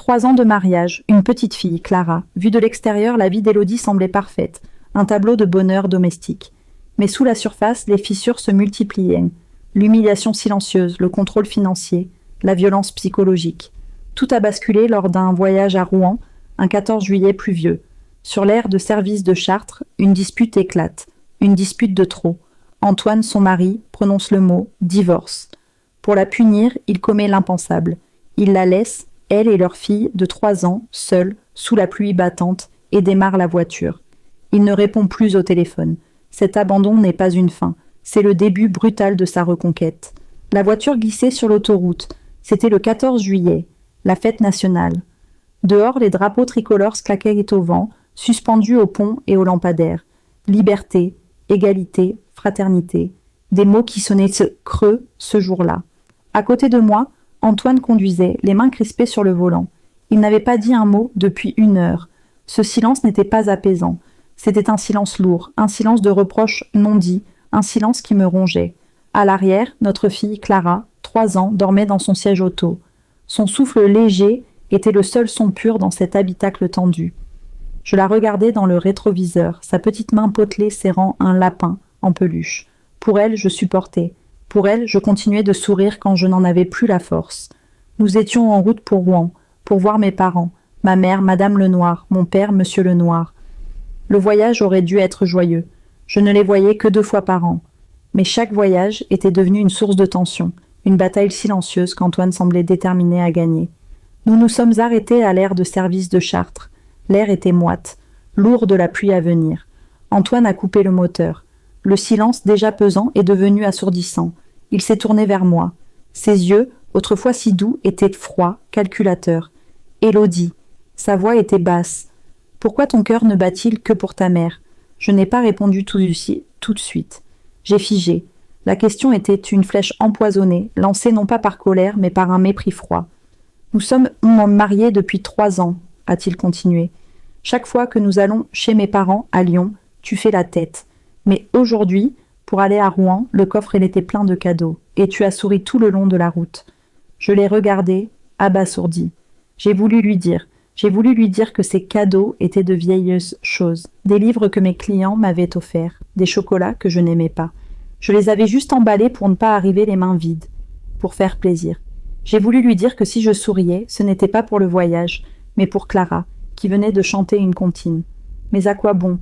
3 ans de mariage, une petite fille, Clara. Vue de l'extérieur, la vie d'Élodie semblait parfaite, un tableau de bonheur domestique. Mais sous la surface, les fissures se multipliaient. L'humiliation silencieuse, le contrôle financier, la violence psychologique. Tout a basculé lors d'un voyage à Rouen, un 14 juillet pluvieux. Sur l'aire de service de Chartres, une dispute éclate. Une dispute de trop. Antoine, son mari, prononce le mot « divorce ». Pour la punir, il commet l'impensable. Il la laisse, elle et leur fille de 3 ans, seuls, sous la pluie battante, et démarre la voiture. Il ne répond plus au téléphone. Cet abandon n'est pas une fin. C'est le début brutal de sa reconquête. La voiture glissait sur l'autoroute. C'était le 14 juillet, la fête nationale. Dehors, les drapeaux tricolores claquaient au vent, suspendus au pont et aux lampadaires. Liberté, égalité, fraternité. Des mots qui sonnaient creux ce jour-là. À côté de moi, Antoine conduisait, les mains crispées sur le volant. Il n'avait pas dit un mot depuis 1 heure. Ce silence n'était pas apaisant. C'était un silence lourd, un silence de reproches non dits, un silence qui me rongeait. À l'arrière, notre fille, Clara, 3 ans, dormait dans son siège auto. Son souffle léger était le seul son pur dans cet habitacle tendu. Je la regardais dans le rétroviseur, sa petite main potelée serrant un lapin en peluche. Pour elle, je supportais. Pour elle, je continuais de sourire quand je n'en avais plus la force. Nous étions en route pour Rouen, pour voir mes parents, ma mère, Madame Lenoir, mon père, Monsieur Lenoir. Le voyage aurait dû être joyeux. Je ne les voyais que 2 fois par an. Mais chaque voyage était devenu une source de tension, une bataille silencieuse qu'Antoine semblait déterminé à gagner. Nous nous sommes arrêtés à l'aire de service de Chartres. L'air était moite, lourd de la pluie à venir. Antoine a coupé le moteur. Le silence, déjà pesant, est devenu assourdissant. Il s'est tourné vers moi. Ses yeux, autrefois si doux, étaient froids, calculateurs. Élodie. Sa voix était basse. Pourquoi ton cœur ne bat-il que pour ta mère ? Je n'ai pas répondu tout de suite. J'ai figé. La question était une flèche empoisonnée, lancée non pas par colère, mais par un mépris froid. Nous sommes mariés depuis 3 ans, a-t-il continué. Chaque fois que nous allons chez mes parents, à Lyon, tu fais la tête. Mais aujourd'hui, pour aller à Rouen, le coffre il était plein de cadeaux, et tu as souri tout le long de la route. Je l'ai regardé, abasourdi. J'ai voulu lui dire que ces cadeaux étaient de vieilles choses, des livres que mes clients m'avaient offerts, des chocolats que je n'aimais pas. Je les avais juste emballés pour ne pas arriver les mains vides, pour faire plaisir. J'ai voulu lui dire que si je souriais, ce n'était pas pour le voyage, mais pour Clara, qui venait de chanter une comptine. Mais à quoi bon ?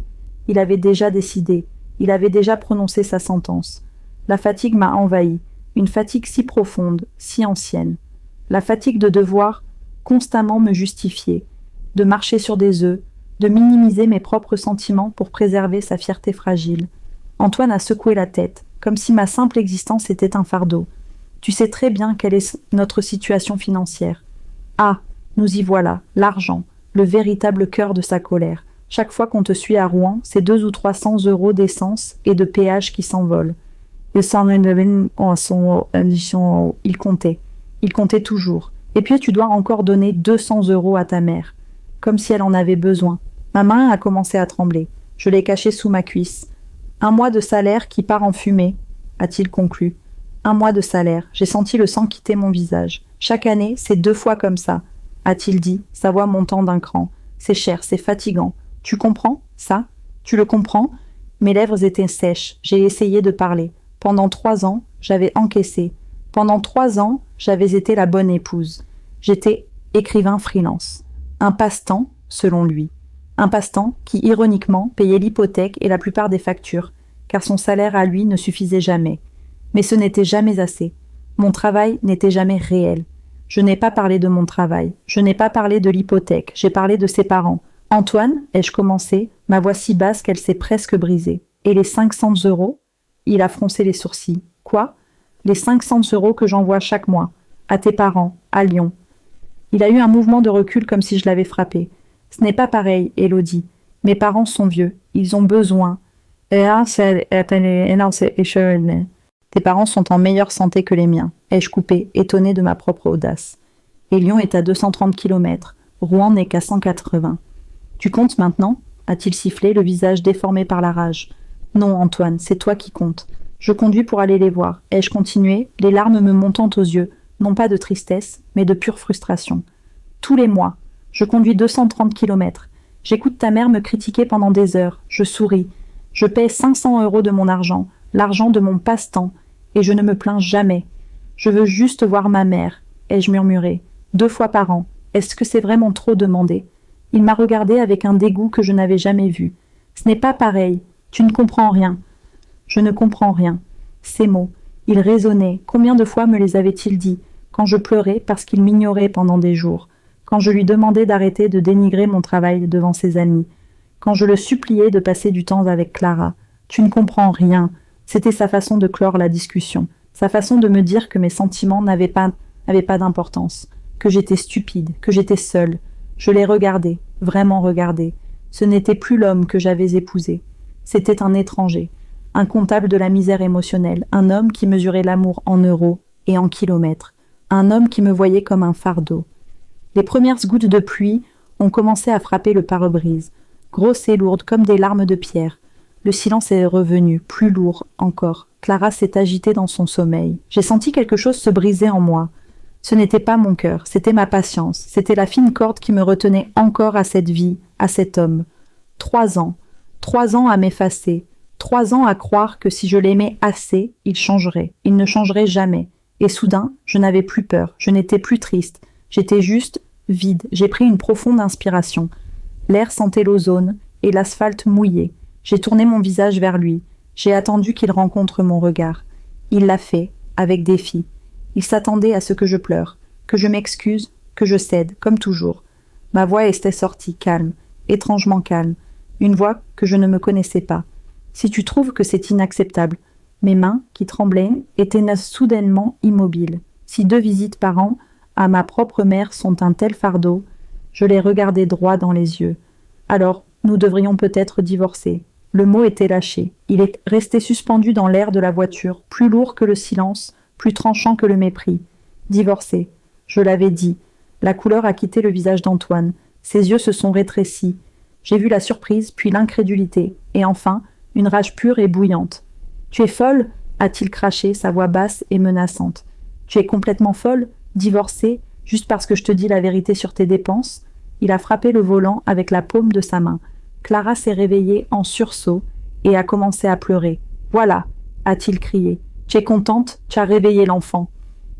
Il avait déjà décidé, il avait déjà prononcé sa sentence. La fatigue m'a envahi, une fatigue si profonde, si ancienne. La fatigue de devoir constamment me justifier, de marcher sur des œufs, de minimiser mes propres sentiments pour préserver sa fierté fragile. Antoine a secoué la tête, comme si ma simple existence était un fardeau. Tu sais très bien quelle est notre situation financière. Ah, nous y voilà, l'argent, le véritable cœur de sa colère. Chaque fois qu'on te suit à Rouen, c'est 200 ou 300 euros d'essence et de péage qui s'envolent. Il comptait toujours. Et puis tu dois encore donner 200 euros à ta mère, comme si elle en avait besoin. Ma main a commencé à trembler. Je l'ai cachée sous ma cuisse. 1 mois de salaire qui part en fumée, a-t-il conclu. 1 mois de salaire. J'ai senti le sang quitter mon visage. Chaque année, c'est 2 fois comme ça, a-t-il dit, sa voix montant d'un cran. C'est cher, c'est fatigant. Tu comprends, ça ? Tu le comprends ? Mes lèvres étaient sèches. J'ai essayé de parler. Pendant 3 ans, j'avais encaissé. Pendant 3 ans, j'avais été la bonne épouse. J'étais écrivain freelance. Un passe-temps, selon lui. Un passe-temps qui, ironiquement, payait l'hypothèque et la plupart des factures, car son salaire à lui ne suffisait jamais. Mais ce n'était jamais assez. Mon travail n'était jamais réel. Je n'ai pas parlé de mon travail. Je n'ai pas parlé de l'hypothèque. J'ai parlé de ses parents. Antoine, ai-je commencé, ma voix si basse qu'elle s'est presque brisée. Et les 500 euros ? Il a froncé les sourcils. Quoi ? Les 500 euros que j'envoie chaque mois. À tes parents, à Lyon. Il a eu un mouvement de recul comme si je l'avais frappé. Ce n'est pas pareil, Élodie. Mes parents sont vieux. Ils ont besoin. Tes parents sont en meilleure santé que les miens. Ai-je coupé, étonné de ma propre audace. Et Lyon est à 230 kilomètres. Rouen n'est qu'à 180. Tu comptes maintenant ? A-t-il sifflé, le visage déformé par la rage. Non, Antoine, c'est toi qui comptes. Je conduis pour aller les voir. Ai-je continué, les larmes me montant aux yeux, non pas de tristesse, mais de pure frustration. tous les mois. Je conduis 230 kilomètres. J'écoute ta mère me critiquer pendant des heures. Je souris. Je paie 500 € de mon argent, l'argent de mon passe-temps, et je ne me plains jamais. Je veux juste voir ma mère, ai-je murmuré. 2 fois par an. Est-ce que c'est vraiment trop demandé? Il m'a regardé avec un dégoût que je n'avais jamais vu. Ce n'est pas pareil. Tu ne comprends rien. Je ne comprends rien. Ces mots, ils résonnaient. Combien de fois me les avait-il dit, quand je pleurais parce qu'il m'ignorait pendant des jours, quand je lui demandais d'arrêter de dénigrer mon travail devant ses amis, quand je le suppliais de passer du temps avec Clara. Tu ne comprends rien. C'était sa façon de clore la discussion, sa façon de me dire que mes sentiments n'avaient pas d'importance, que j'étais stupide, que j'étais seule. Je l'ai regardé, vraiment regardé. Ce n'était plus l'homme que j'avais épousé. C'était un étranger, un comptable de la misère émotionnelle, un homme qui mesurait l'amour en euros et en kilomètres, un homme qui me voyait comme un fardeau. Les premières gouttes de pluie ont commencé à frapper le pare-brise, grosses et lourdes comme des larmes de pierre. Le silence est revenu, plus lourd encore. Clara s'est agitée dans son sommeil. J'ai senti quelque chose se briser en moi. Ce n'était pas mon cœur, c'était ma patience, c'était la fine corde qui me retenait encore à cette vie, à cet homme. 3 ans. 3 ans à m'effacer. 3 ans à croire que si je l'aimais assez, il changerait. Il ne changerait jamais. Et soudain, je n'avais plus peur, je n'étais plus triste. J'étais juste vide. J'ai pris une profonde inspiration. L'air sentait l'ozone et l'asphalte mouillé. J'ai tourné mon visage vers lui. J'ai attendu qu'il rencontre mon regard. Il l'a fait, avec défi. Il s'attendait à ce que je pleure, que je m'excuse, que je cède, comme toujours. Ma voix était sortie, calme, étrangement calme. Une voix que je ne me connaissais pas. Si tu trouves que c'est inacceptable. Mes mains, qui tremblaient, étaient soudainement immobiles. Si 2 visites par an à ma propre mère sont un tel fardeau, je les regardais droit dans les yeux. Alors, nous devrions peut-être divorcer. Le mot était lâché. Il est resté suspendu dans l'air de la voiture, plus lourd que le silence, plus tranchant que le mépris. Divorcer. Je l'avais dit. La couleur a quitté le visage d'Antoine. Ses yeux se sont rétrécis. J'ai vu la surprise, puis l'incrédulité, et enfin, une rage pure et bouillante. « Tu es folle » a-t-il craché, sa voix basse et menaçante. « Tu es complètement folle, divorcée, juste parce que je te dis la vérité sur tes dépenses ?» Il a frappé le volant avec la paume de sa main. Clara s'est réveillée en sursaut et a commencé à pleurer. « Voilà » a-t-il crié. « Tu es contente, tu as réveillé l'enfant. »«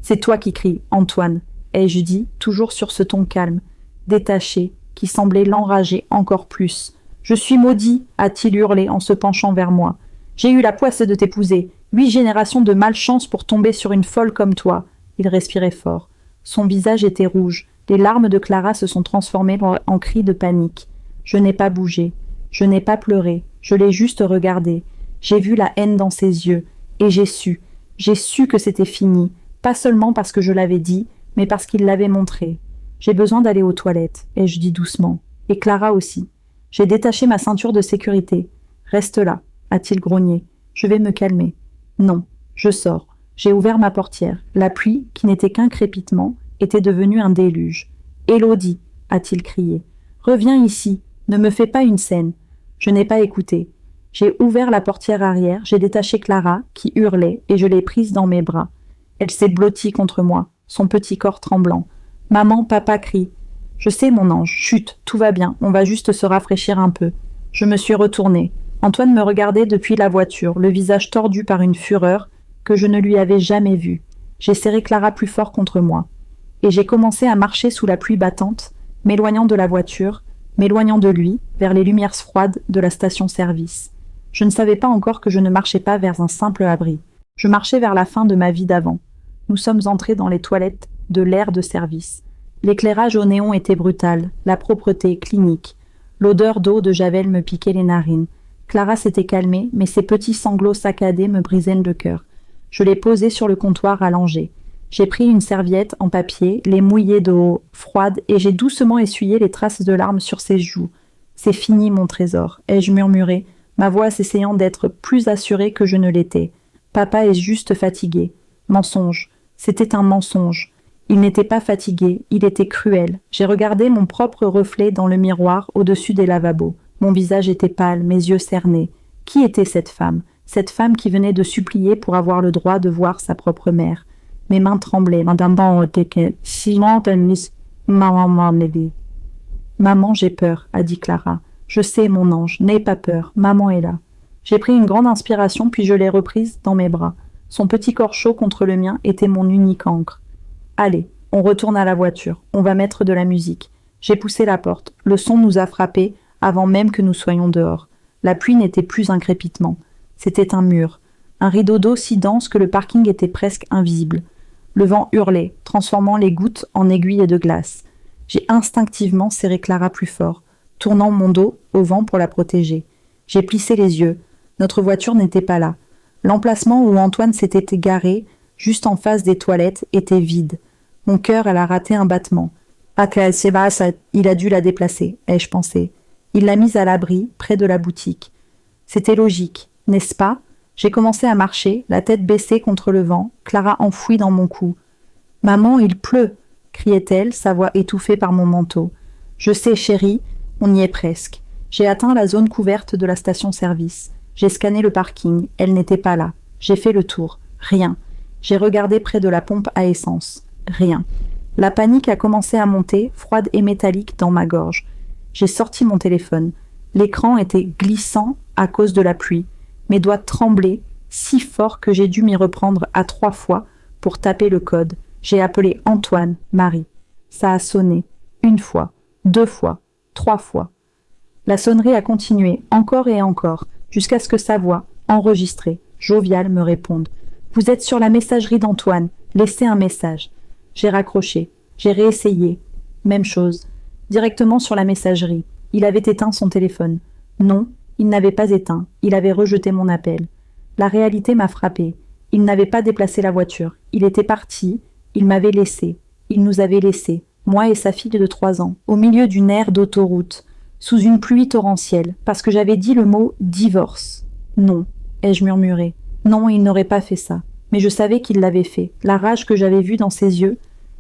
C'est toi qui cries, Antoine » ai-je dit, toujours sur ce ton calme, détaché, qui semblait l'enrager encore plus. « Je suis maudit » a-t-il hurlé en se penchant vers moi. « J'ai eu la poisse de t'épouser. 8 générations de malchance pour tomber sur une folle comme toi. » Il respirait fort. Son visage était rouge. Les larmes de Clara se sont transformées en cris de panique. Je n'ai pas bougé. Je n'ai pas pleuré. Je l'ai juste regardé. J'ai vu la haine dans ses yeux. Et j'ai su. J'ai su que c'était fini. Pas seulement parce que je l'avais dit, mais parce qu'il l'avait montré. J'ai besoin d'aller aux toilettes, ai-je dit doucement. Et Clara aussi. J'ai détaché ma ceinture de sécurité. Reste là, a-t-il grogné. Je vais me calmer. Non, je sors. J'ai ouvert ma portière. La pluie, qui n'était qu'un crépitement, était devenue un déluge. « Élodie » a-t-il crié. « Reviens ici. Ne me fais pas une scène. » Je n'ai pas écouté. J'ai ouvert la portière arrière, j'ai détaché Clara, qui hurlait, et je l'ai prise dans mes bras. Elle s'est blottie contre moi, son petit corps tremblant. « Maman, papa crie. »« Je sais, mon ange. Chut, tout va bien. On va juste se rafraîchir un peu. » Je me suis retournée. Antoine me regardait depuis la voiture, le visage tordu par une fureur que je ne lui avais jamais vue. J'ai serré Clara plus fort contre moi. Et j'ai commencé à marcher sous la pluie battante, m'éloignant de la voiture, m'éloignant de lui, vers les lumières froides de la station-service. Je ne savais pas encore que je ne marchais pas vers un simple abri. Je marchais vers la fin de ma vie d'avant. Nous sommes entrés dans les toilettes de l'aire de service. L'éclairage au néon était brutal, la propreté clinique. L'odeur d'eau de javel me piquait les narines. Clara s'était calmée, mais ses petits sanglots saccadés me brisaient le cœur. Je l'ai posée sur le comptoir allongé. J'ai pris une serviette en papier, les mouillée d'eau froide, et j'ai doucement essuyé les traces de larmes sur ses joues. « C'est fini, mon trésor » ai-je murmuré, ma voix s'essayant d'être plus assurée que je ne l'étais. « Papa est juste fatigué. » Mensonge. C'était un mensonge. Il n'était pas fatigué, il était cruel. J'ai regardé mon propre reflet dans le miroir au-dessus des lavabos. Mon visage était pâle, mes yeux cernés. Qui était cette femme qui venait de supplier pour avoir le droit de voir sa propre mère? Mes mains tremblaient. Maman m'a dit. Maman, j'ai peur, a dit Clara. Je sais, mon ange, n'aie pas peur, maman est là. J'ai pris une grande inspiration, puis je l'ai reprise dans mes bras. Son petit corps chaud contre le mien était mon unique encre. Allez, on retourne à la voiture, on va mettre de la musique. J'ai poussé la porte. Le son nous a frappés avant même que nous soyons dehors. La pluie n'était plus un crépitement. C'était un mur. Un rideau d'eau si dense que le parking était presque invisible. Le vent hurlait, transformant les gouttes en aiguilles de glace. J'ai instinctivement serré Clara plus fort, tournant mon dos au vent pour la protéger. J'ai plissé les yeux. Notre voiture n'était pas là. L'emplacement où Antoine s'était garé, juste en face des toilettes, était vide. Mon cœur, elle a raté un battement. Ah, c'est bas, ça, il a dû la déplacer, ai-je pensé. Il l'a mise à l'abri, près de la boutique. C'était logique, n'est-ce pas? J'ai commencé à marcher, la tête baissée contre le vent, Clara enfouie dans mon cou. « Maman, il pleut !» criait-elle, sa voix étouffée par mon manteau. « Je sais, chérie, on y est presque. » J'ai atteint la zone couverte de la station-service. J'ai scanné le parking, elle n'était pas là. J'ai fait le tour. Rien. J'ai regardé près de la pompe à essence. Rien. La panique a commencé à monter, froide et métallique, dans ma gorge. J'ai sorti mon téléphone. L'écran était glissant à cause de la pluie. Mes doigts tremblaient si fort que j'ai dû m'y reprendre à 3 fois pour taper le code. J'ai appelé Antoine, Marie. Ça a sonné. 1 fois, 2 fois, 3 fois. La sonnerie a continué, encore et encore, jusqu'à ce que sa voix, enregistrée, joviale, me réponde. « Vous êtes sur la messagerie d'Antoine. Laissez un message. » J'ai raccroché. J'ai réessayé. Même chose. Directement sur la messagerie. Il avait éteint son téléphone. Non, il n'avait pas éteint. Il avait rejeté mon appel. La réalité m'a frappée. Il n'avait pas déplacé la voiture. Il était parti. Il m'avait laissé. Il nous avait laissés, moi et sa fille de 3 ans, au milieu d'une aire d'autoroute, sous une pluie torrentielle, parce que j'avais dit le mot « divorce ». Non, ai-je murmuré. Non, il n'aurait pas fait ça. Mais je savais qu'il l'avait fait. La rage que j'avais vue dans ses yeux,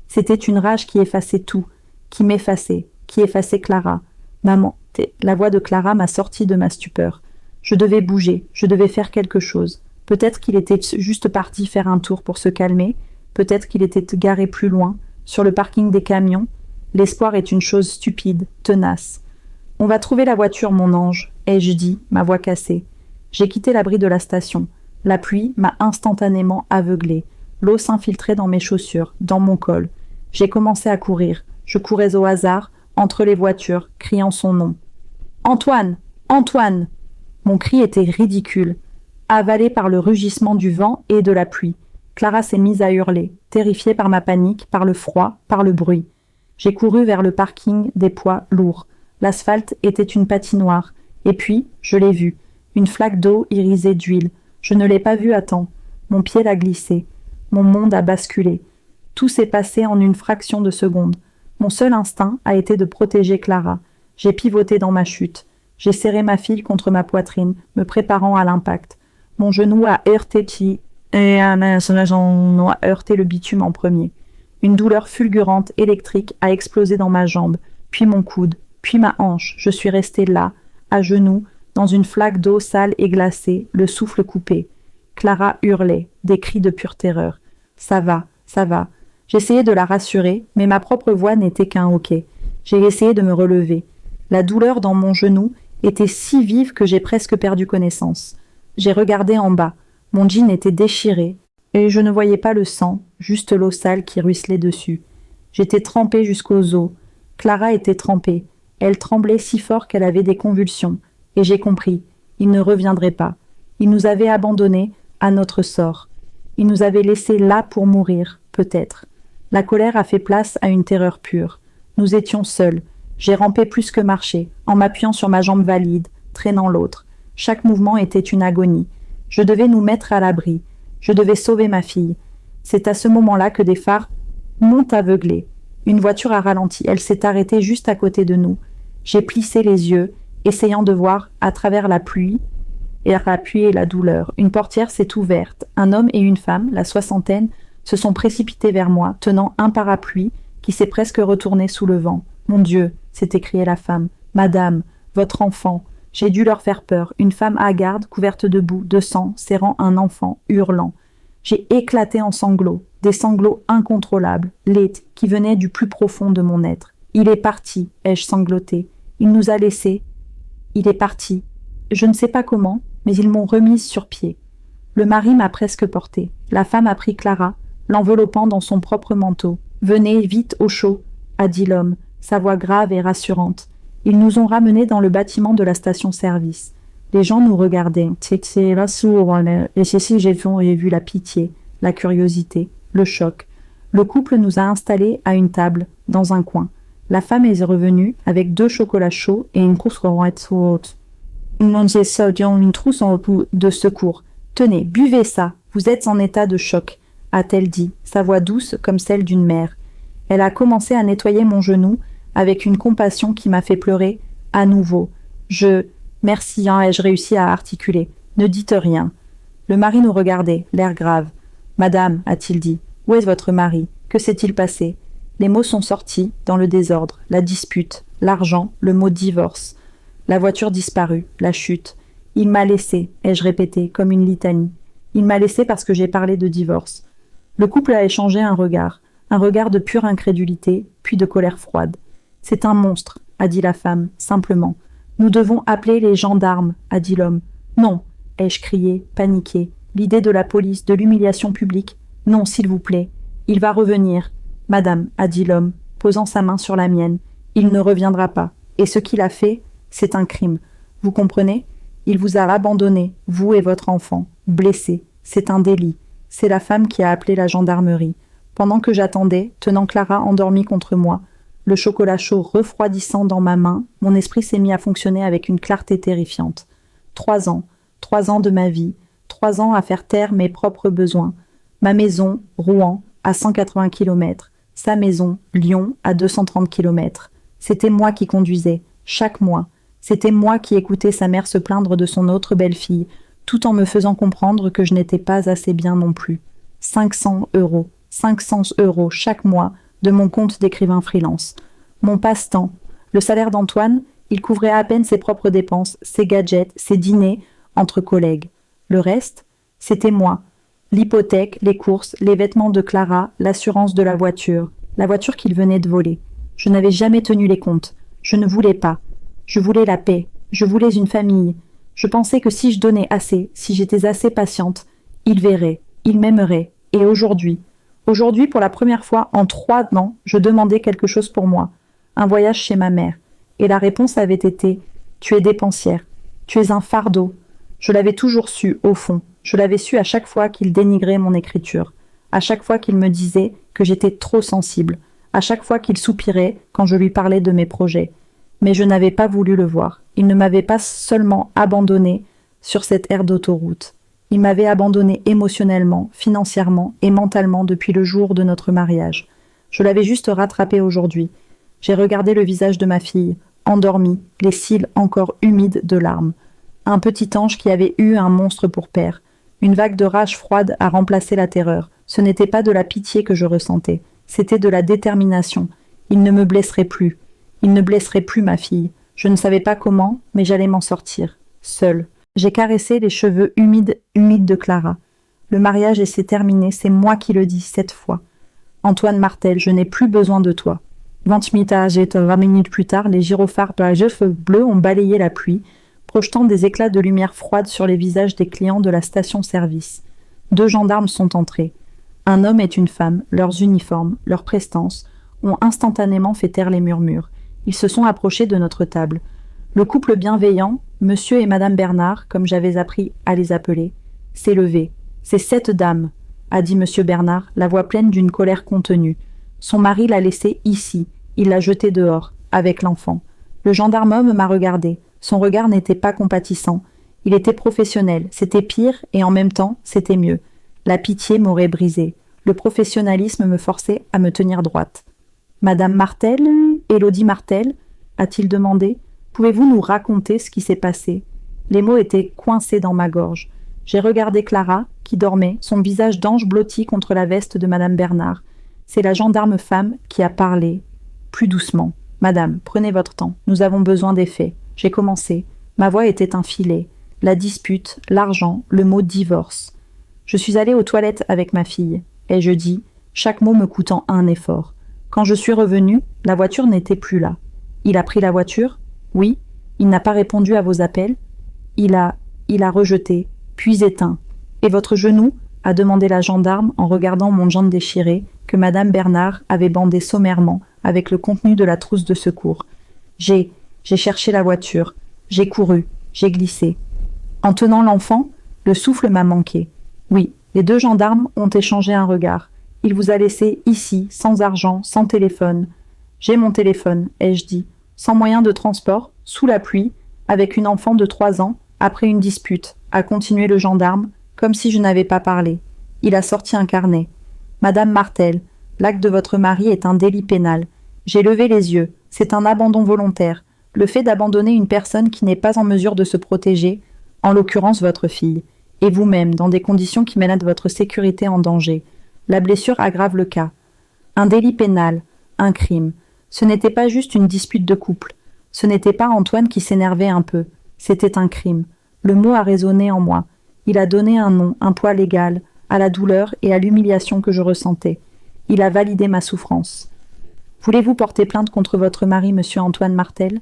c'était une rage qui effaçait tout, qui m'effaçait, qui effaçait Clara. Maman, la voix de Clara m'a sorti de ma stupeur. Je devais bouger, je devais faire quelque chose. Peut-être qu'il était juste parti faire un tour pour se calmer, peut-être qu'il était garé plus loin, sur le parking des camions. L'espoir est une chose stupide, tenace. « On va trouver la voiture, mon ange », ai-je dit, ma voix cassée. J'ai quitté l'abri de la station. La pluie m'a instantanément aveuglée. L'eau s'infiltrait dans mes chaussures, dans mon col. J'ai commencé à courir. Je courais au hasard, entre les voitures, criant son nom. « Antoine! Antoine !» Mon cri était ridicule, avalé par le rugissement du vent et de la pluie. Clara s'est mise à hurler, terrifiée par ma panique, par le froid, par le bruit. J'ai couru vers le parking des poids lourds. L'asphalte était une patinoire. Et puis, je l'ai vue. Une flaque d'eau irisée d'huile. Je ne l'ai pas vue à temps. Mon pied l'a glissé. Mon monde a basculé. Tout s'est passé en une fraction de seconde. Mon seul instinct a été de protéger Clara. J'ai pivoté dans ma chute. J'ai serré ma fille contre ma poitrine, me préparant à l'impact. Mon genou a heurté le bitume en premier. Une douleur fulgurante, électrique, a explosé dans ma jambe, puis mon coude, puis ma hanche. Je suis restée là, à genoux, dans une flaque d'eau sale et glacée, le souffle coupé. Clara hurlait, des cris de pure terreur. « Ça va, ça va. » J'essayais de la rassurer, mais ma propre voix n'était qu'un hoquet. J'ai essayé de me relever. La douleur dans mon genou était si vive que j'ai presque perdu connaissance. J'ai regardé en bas. Mon jean était déchiré, et je ne voyais pas le sang, juste l'eau sale qui ruisselait dessus. J'étais trempée jusqu'aux os. Clara était trempée. Elle tremblait si fort qu'elle avait des convulsions. Et j'ai compris. Il ne reviendrait pas. Il nous avait abandonnés à notre sort. Il nous avait laissés là pour mourir, peut-être. La colère a fait place à une terreur pure. Nous étions seuls. J'ai rampé plus que marché, en m'appuyant sur ma jambe valide, traînant l'autre. Chaque mouvement était une agonie. Je devais nous mettre à l'abri. Je devais sauver ma fille. C'est à ce moment-là que des phares m'ont aveuglé. Une voiture a ralenti. Elle s'est arrêtée juste à côté de nous. J'ai plissé les yeux, essayant de voir à travers la pluie et la douleur. Une portière s'est ouverte. Un homme et une femme, la soixantaine, se sont précipités vers moi, tenant un parapluie qui s'est presque retourné sous le vent. « Mon Dieu !» s'est écriée la femme. « Madame, votre enfant !» J'ai dû leur faire peur. Une femme hagarde, couverte de boue, de sang, serrant un enfant, hurlant. J'ai éclaté en sanglots. des sanglots incontrôlables, laids, qui venaient du plus profond de mon être. Il est parti, ai-je sangloté. Il nous a laissés. Il est parti. Je ne sais pas comment, mais ils m'ont remise sur pied. Le mari m'a presque portée. La femme a pris Clara, l'enveloppant dans son propre manteau. « Venez vite au chaud », a dit l'homme, sa voix grave et rassurante. Ils nous ont ramenés dans le bâtiment de la station-service. Les gens nous regardaient. C'est là sourd, et ceci j'ai vu la pitié, la curiosité, le choc. Le couple nous a installés à une table, dans un coin. La femme est revenue avec 2 chocolats chauds et une trousse de secours. « Tenez, buvez ça, vous êtes en état de choc », a-t-elle dit, sa voix douce comme celle d'une mère. Elle a commencé à nettoyer mon genou avec une compassion qui m'a fait pleurer à nouveau. Merci, ai-je réussi à articuler. Ne dites rien. Le mari nous regardait, l'air grave. Madame, a-t-il dit, où est votre mari? Que s'est-il passé? Les mots sont sortis, dans le désordre, la dispute, l'argent, le mot divorce. La voiture disparue, la chute. Il m'a laissé, ai-je répété, comme une litanie. Il m'a laissé parce que j'ai parlé de divorce. Le couple a échangé un regard de pure incrédulité, puis de colère froide. C'est un monstre, a dit la femme, simplement. Nous devons appeler les gendarmes, a dit l'homme. Non, ai-je crié, paniqué. L'idée de la police, de l'humiliation publique. Non, s'il vous plaît. Il va revenir. Madame, a dit l'homme, posant sa main sur la mienne. Il ne reviendra pas. Et ce qu'il a fait, c'est un crime. Vous comprenez? Il vous a abandonné, vous et votre enfant, blessé. C'est un délit. C'est la femme qui a appelé la gendarmerie. Pendant que j'attendais, tenant Clara endormie contre moi, le chocolat chaud refroidissant dans ma main, mon esprit s'est mis à fonctionner avec une clarté terrifiante. 3 ans de ma vie, 3 ans à faire taire mes propres besoins. Ma maison, Rouen, à 180 km. Sa maison, Lyon, à 230 km. C'était moi qui conduisais, chaque mois. C'était moi qui écoutais sa mère se plaindre de son autre belle-fille, tout en me faisant comprendre que je n'étais pas assez bien non plus. 500 € chaque mois de mon compte d'écrivain freelance. Mon passe-temps. Le salaire d'Antoine, il couvrait à peine ses propres dépenses, ses gadgets, ses dîners entre collègues. Le reste, c'était moi. L'hypothèque, les courses, les vêtements de Clara, l'assurance de la voiture qu'il venait de voler. Je n'avais jamais tenu les comptes. Je ne voulais pas. Je voulais la paix. Je voulais une famille. Je pensais que si je donnais assez, si j'étais assez patiente, il verrait, il m'aimerait. Et aujourd'hui, pour la première fois en 3 ans, je demandais quelque chose pour moi. Un voyage chez ma mère. Et la réponse avait été « Tu es dépensière. Tu es un fardeau. » Je l'avais toujours su, au fond. Je l'avais su à chaque fois qu'il dénigrait mon écriture. À chaque fois qu'il me disait que j'étais trop sensible. À chaque fois qu'il soupirait quand je lui parlais de mes projets. Mais je n'avais pas voulu le voir. Il ne m'avait pas seulement abandonné sur cette aire d'autoroute. Il m'avait abandonné émotionnellement, financièrement et mentalement depuis le jour de notre mariage. Je l'avais juste rattrapé aujourd'hui. J'ai regardé le visage de ma fille, endormie, les cils encore humides de larmes. Un petit ange qui avait eu un monstre pour père. Une vague de rage froide a remplacé la terreur. Ce n'était pas de la pitié que je ressentais, c'était de la détermination. Il ne me blesserait plus. Il ne blesserait plus ma fille. Je ne savais pas comment, mais j'allais m'en sortir, seule. J'ai caressé les cheveux humides de Clara. Le mariage s'est terminé, c'est moi qui le dis cette fois. Antoine Martel, je n'ai plus besoin de toi. 20 minutes plus tard, les gyrophares bleus ont balayé la pluie, projetant des éclats de lumière froide sur les visages des clients de la station-service. 2 gendarmes sont entrés. Un homme et une femme, leurs uniformes, leur prestance, ont instantanément fait taire les murmures. Ils se sont approchés de notre table. Le couple bienveillant, monsieur et madame Bernard, comme j'avais appris à les appeler, s'est levé. C'est cette dame, a dit monsieur Bernard, la voix pleine d'une colère contenue. Son mari l'a laissée ici. Il l'a jetée dehors, avec l'enfant. Le gendarme homme m'a regardé. Son regard n'était pas compatissant. Il était professionnel. C'était pire et en même temps, c'était mieux. La pitié m'aurait brisée. Le professionnalisme me forçait à me tenir droite. Madame Martel, Élodie Martel, a-t-il demandé, pouvez-vous nous raconter ce qui s'est passé? Les mots étaient coincés dans ma gorge. J'ai regardé Clara, qui dormait, son visage d'ange blotti contre la veste de madame Bernard. C'est la gendarme femme qui a parlé, plus doucement. Madame, prenez votre temps, nous avons besoin des faits. J'ai commencé. Ma voix était un filet. La dispute, l'argent, le mot divorce. Je suis allée aux toilettes avec ma fille. ai-je dit, chaque mot me coûtant un effort. Quand je suis revenue, la voiture n'était plus là. Il a pris la voiture? Oui. Il n'a pas répondu à vos appels? Il a rejeté, puis éteint. Et votre genou? A demandé la gendarme en regardant mon jambe déchirée que madame Bernard avait bandé sommairement avec le contenu de la trousse de secours. J'ai cherché la voiture. J'ai couru. J'ai glissé. En tenant l'enfant, le souffle m'a manqué. Oui, les deux gendarmes ont échangé un regard. Il vous a laissé ici, sans argent, sans téléphone. J'ai mon téléphone, ai-je dit, sans moyen de transport, sous la pluie, avec une enfant de 3 ans, après une dispute, a continué le gendarme, comme si je n'avais pas parlé. Il a sorti un carnet. Madame Martel, l'acte de votre mari est un délit pénal. J'ai levé les yeux. C'est un abandon volontaire. Le fait d'abandonner une personne qui n'est pas en mesure de se protéger, en l'occurrence votre fille, et vous-même, dans des conditions qui mettent votre sécurité en danger. La blessure aggrave le cas. Un délit pénal, un crime. Ce n'était pas juste une dispute de couple. Ce n'était pas Antoine qui s'énervait un peu. C'était un crime. Le mot a résonné en moi. Il a donné un nom, un poids légal, à la douleur et à l'humiliation que je ressentais. Il a validé ma souffrance. Voulez-vous porter plainte contre votre mari, monsieur Antoine Martel?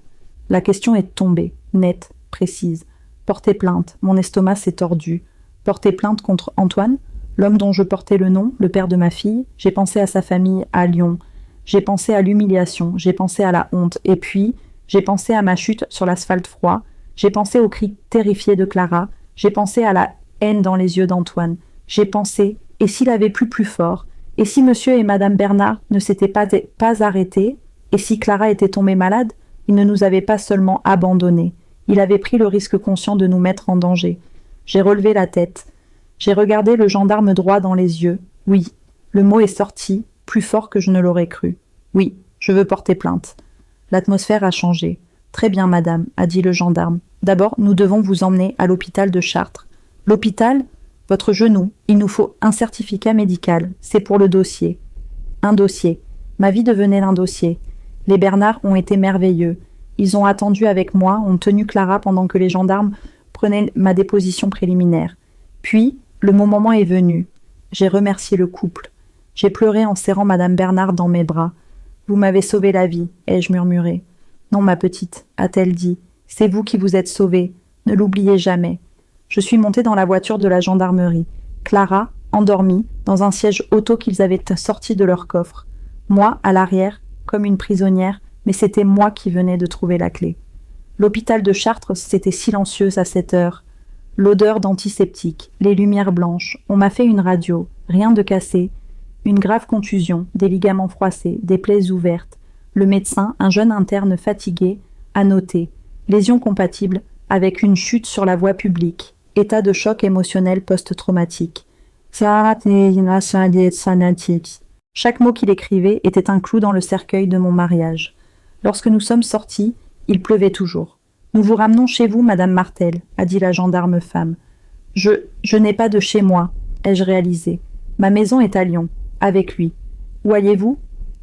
La question est tombée, nette, précise. Porter plainte, mon estomac s'est tordu. Porter plainte contre Antoine, l'homme dont je portais le nom, le père de ma fille. J'ai pensé à sa famille à Lyon. J'ai pensé à l'humiliation, j'ai pensé à la honte. Et puis, j'ai pensé à ma chute sur l'asphalte froid. J'ai pensé aux cris terrifiés de Clara. J'ai pensé à la haine dans les yeux d'Antoine. J'ai pensé, et s'il avait plu plus fort? Et si monsieur et madame Bernard ne s'étaient pas arrêtés? Et si Clara était tombée malade? Il ne nous avait pas seulement abandonnés. Il avait pris le risque conscient de nous mettre en danger. J'ai relevé la tête. J'ai regardé le gendarme droit dans les yeux. Oui, le mot est sorti, plus fort que je ne l'aurais cru. Oui, je veux porter plainte. L'atmosphère a changé. Très bien, madame, a dit le gendarme. D'abord, nous devons vous emmener à l'hôpital de Chartres. L'hôpital? Votre genou. Il nous faut un certificat médical. C'est pour le dossier. Un dossier. Ma vie devenait un dossier. Les Bernard ont été merveilleux. Ils ont attendu avec moi, ont tenu Clara pendant que les gendarmes prenaient ma déposition préliminaire. Puis, le moment est venu. J'ai remercié le couple. J'ai pleuré en serrant madame Bernard dans mes bras. Vous m'avez sauvé la vie, ai-je murmuré. Non, ma petite, a-t-elle dit. C'est vous qui vous êtes sauvée. Ne l'oubliez jamais. Je suis montée dans la voiture de la gendarmerie. Clara, endormie, dans un siège auto qu'ils avaient sorti de leur coffre. Moi, à l'arrière, comme une prisonnière, mais c'était moi qui venais de trouver la clé. L'hôpital de Chartres, c'était silencieux à cette heure. L'odeur d'antiseptique, les lumières blanches. On m'a fait une radio, rien de cassé. Une grave contusion, des ligaments froissés, des plaies ouvertes. Le médecin, un jeune interne fatigué, a noté « lésion compatible avec une chute sur la voie publique, état de choc émotionnel post-traumatique ». Chaque mot qu'il écrivait était un clou dans le cercueil de mon mariage. Lorsque nous sommes sortis, il pleuvait toujours. « Nous vous ramenons chez vous, madame Martel », a dit la gendarme femme. « Je n'ai pas de chez moi, ai-je réalisé. Ma maison est à Lyon, avec lui. Où alliez-vous?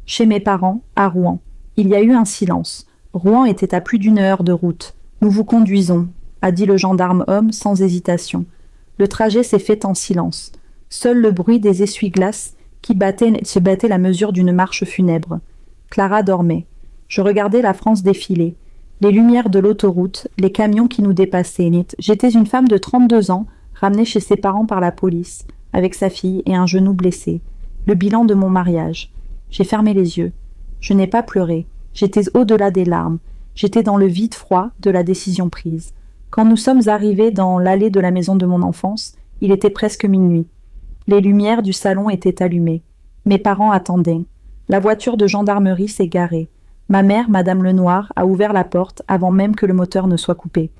Chez mes parents, à Rouen. Il y a eu un silence. Rouen était à plus d'1 heure de route. Nous vous conduisons, a dit le gendarme homme sans hésitation. Le trajet s'est fait en silence. Seul le bruit des essuie-glaces qui se battait la mesure d'une marche funèbre. Clara dormait. Je regardais la France défiler. Les lumières de l'autoroute, les camions qui nous dépassaient. J'étais une femme de 32 ans, ramenée chez ses parents par la police, avec sa fille et un genou blessé. Le bilan de mon mariage. J'ai fermé les yeux. Je n'ai pas pleuré. J'étais au-delà des larmes. J'étais dans le vide froid de la décision prise. Quand nous sommes arrivés dans l'allée de la maison de mon enfance, il était presque minuit. Les lumières du salon étaient allumées. Mes parents attendaient. La voiture de gendarmerie s'est garée. Ma mère, madame Lenoir, a ouvert la porte avant même que le moteur ne soit coupé.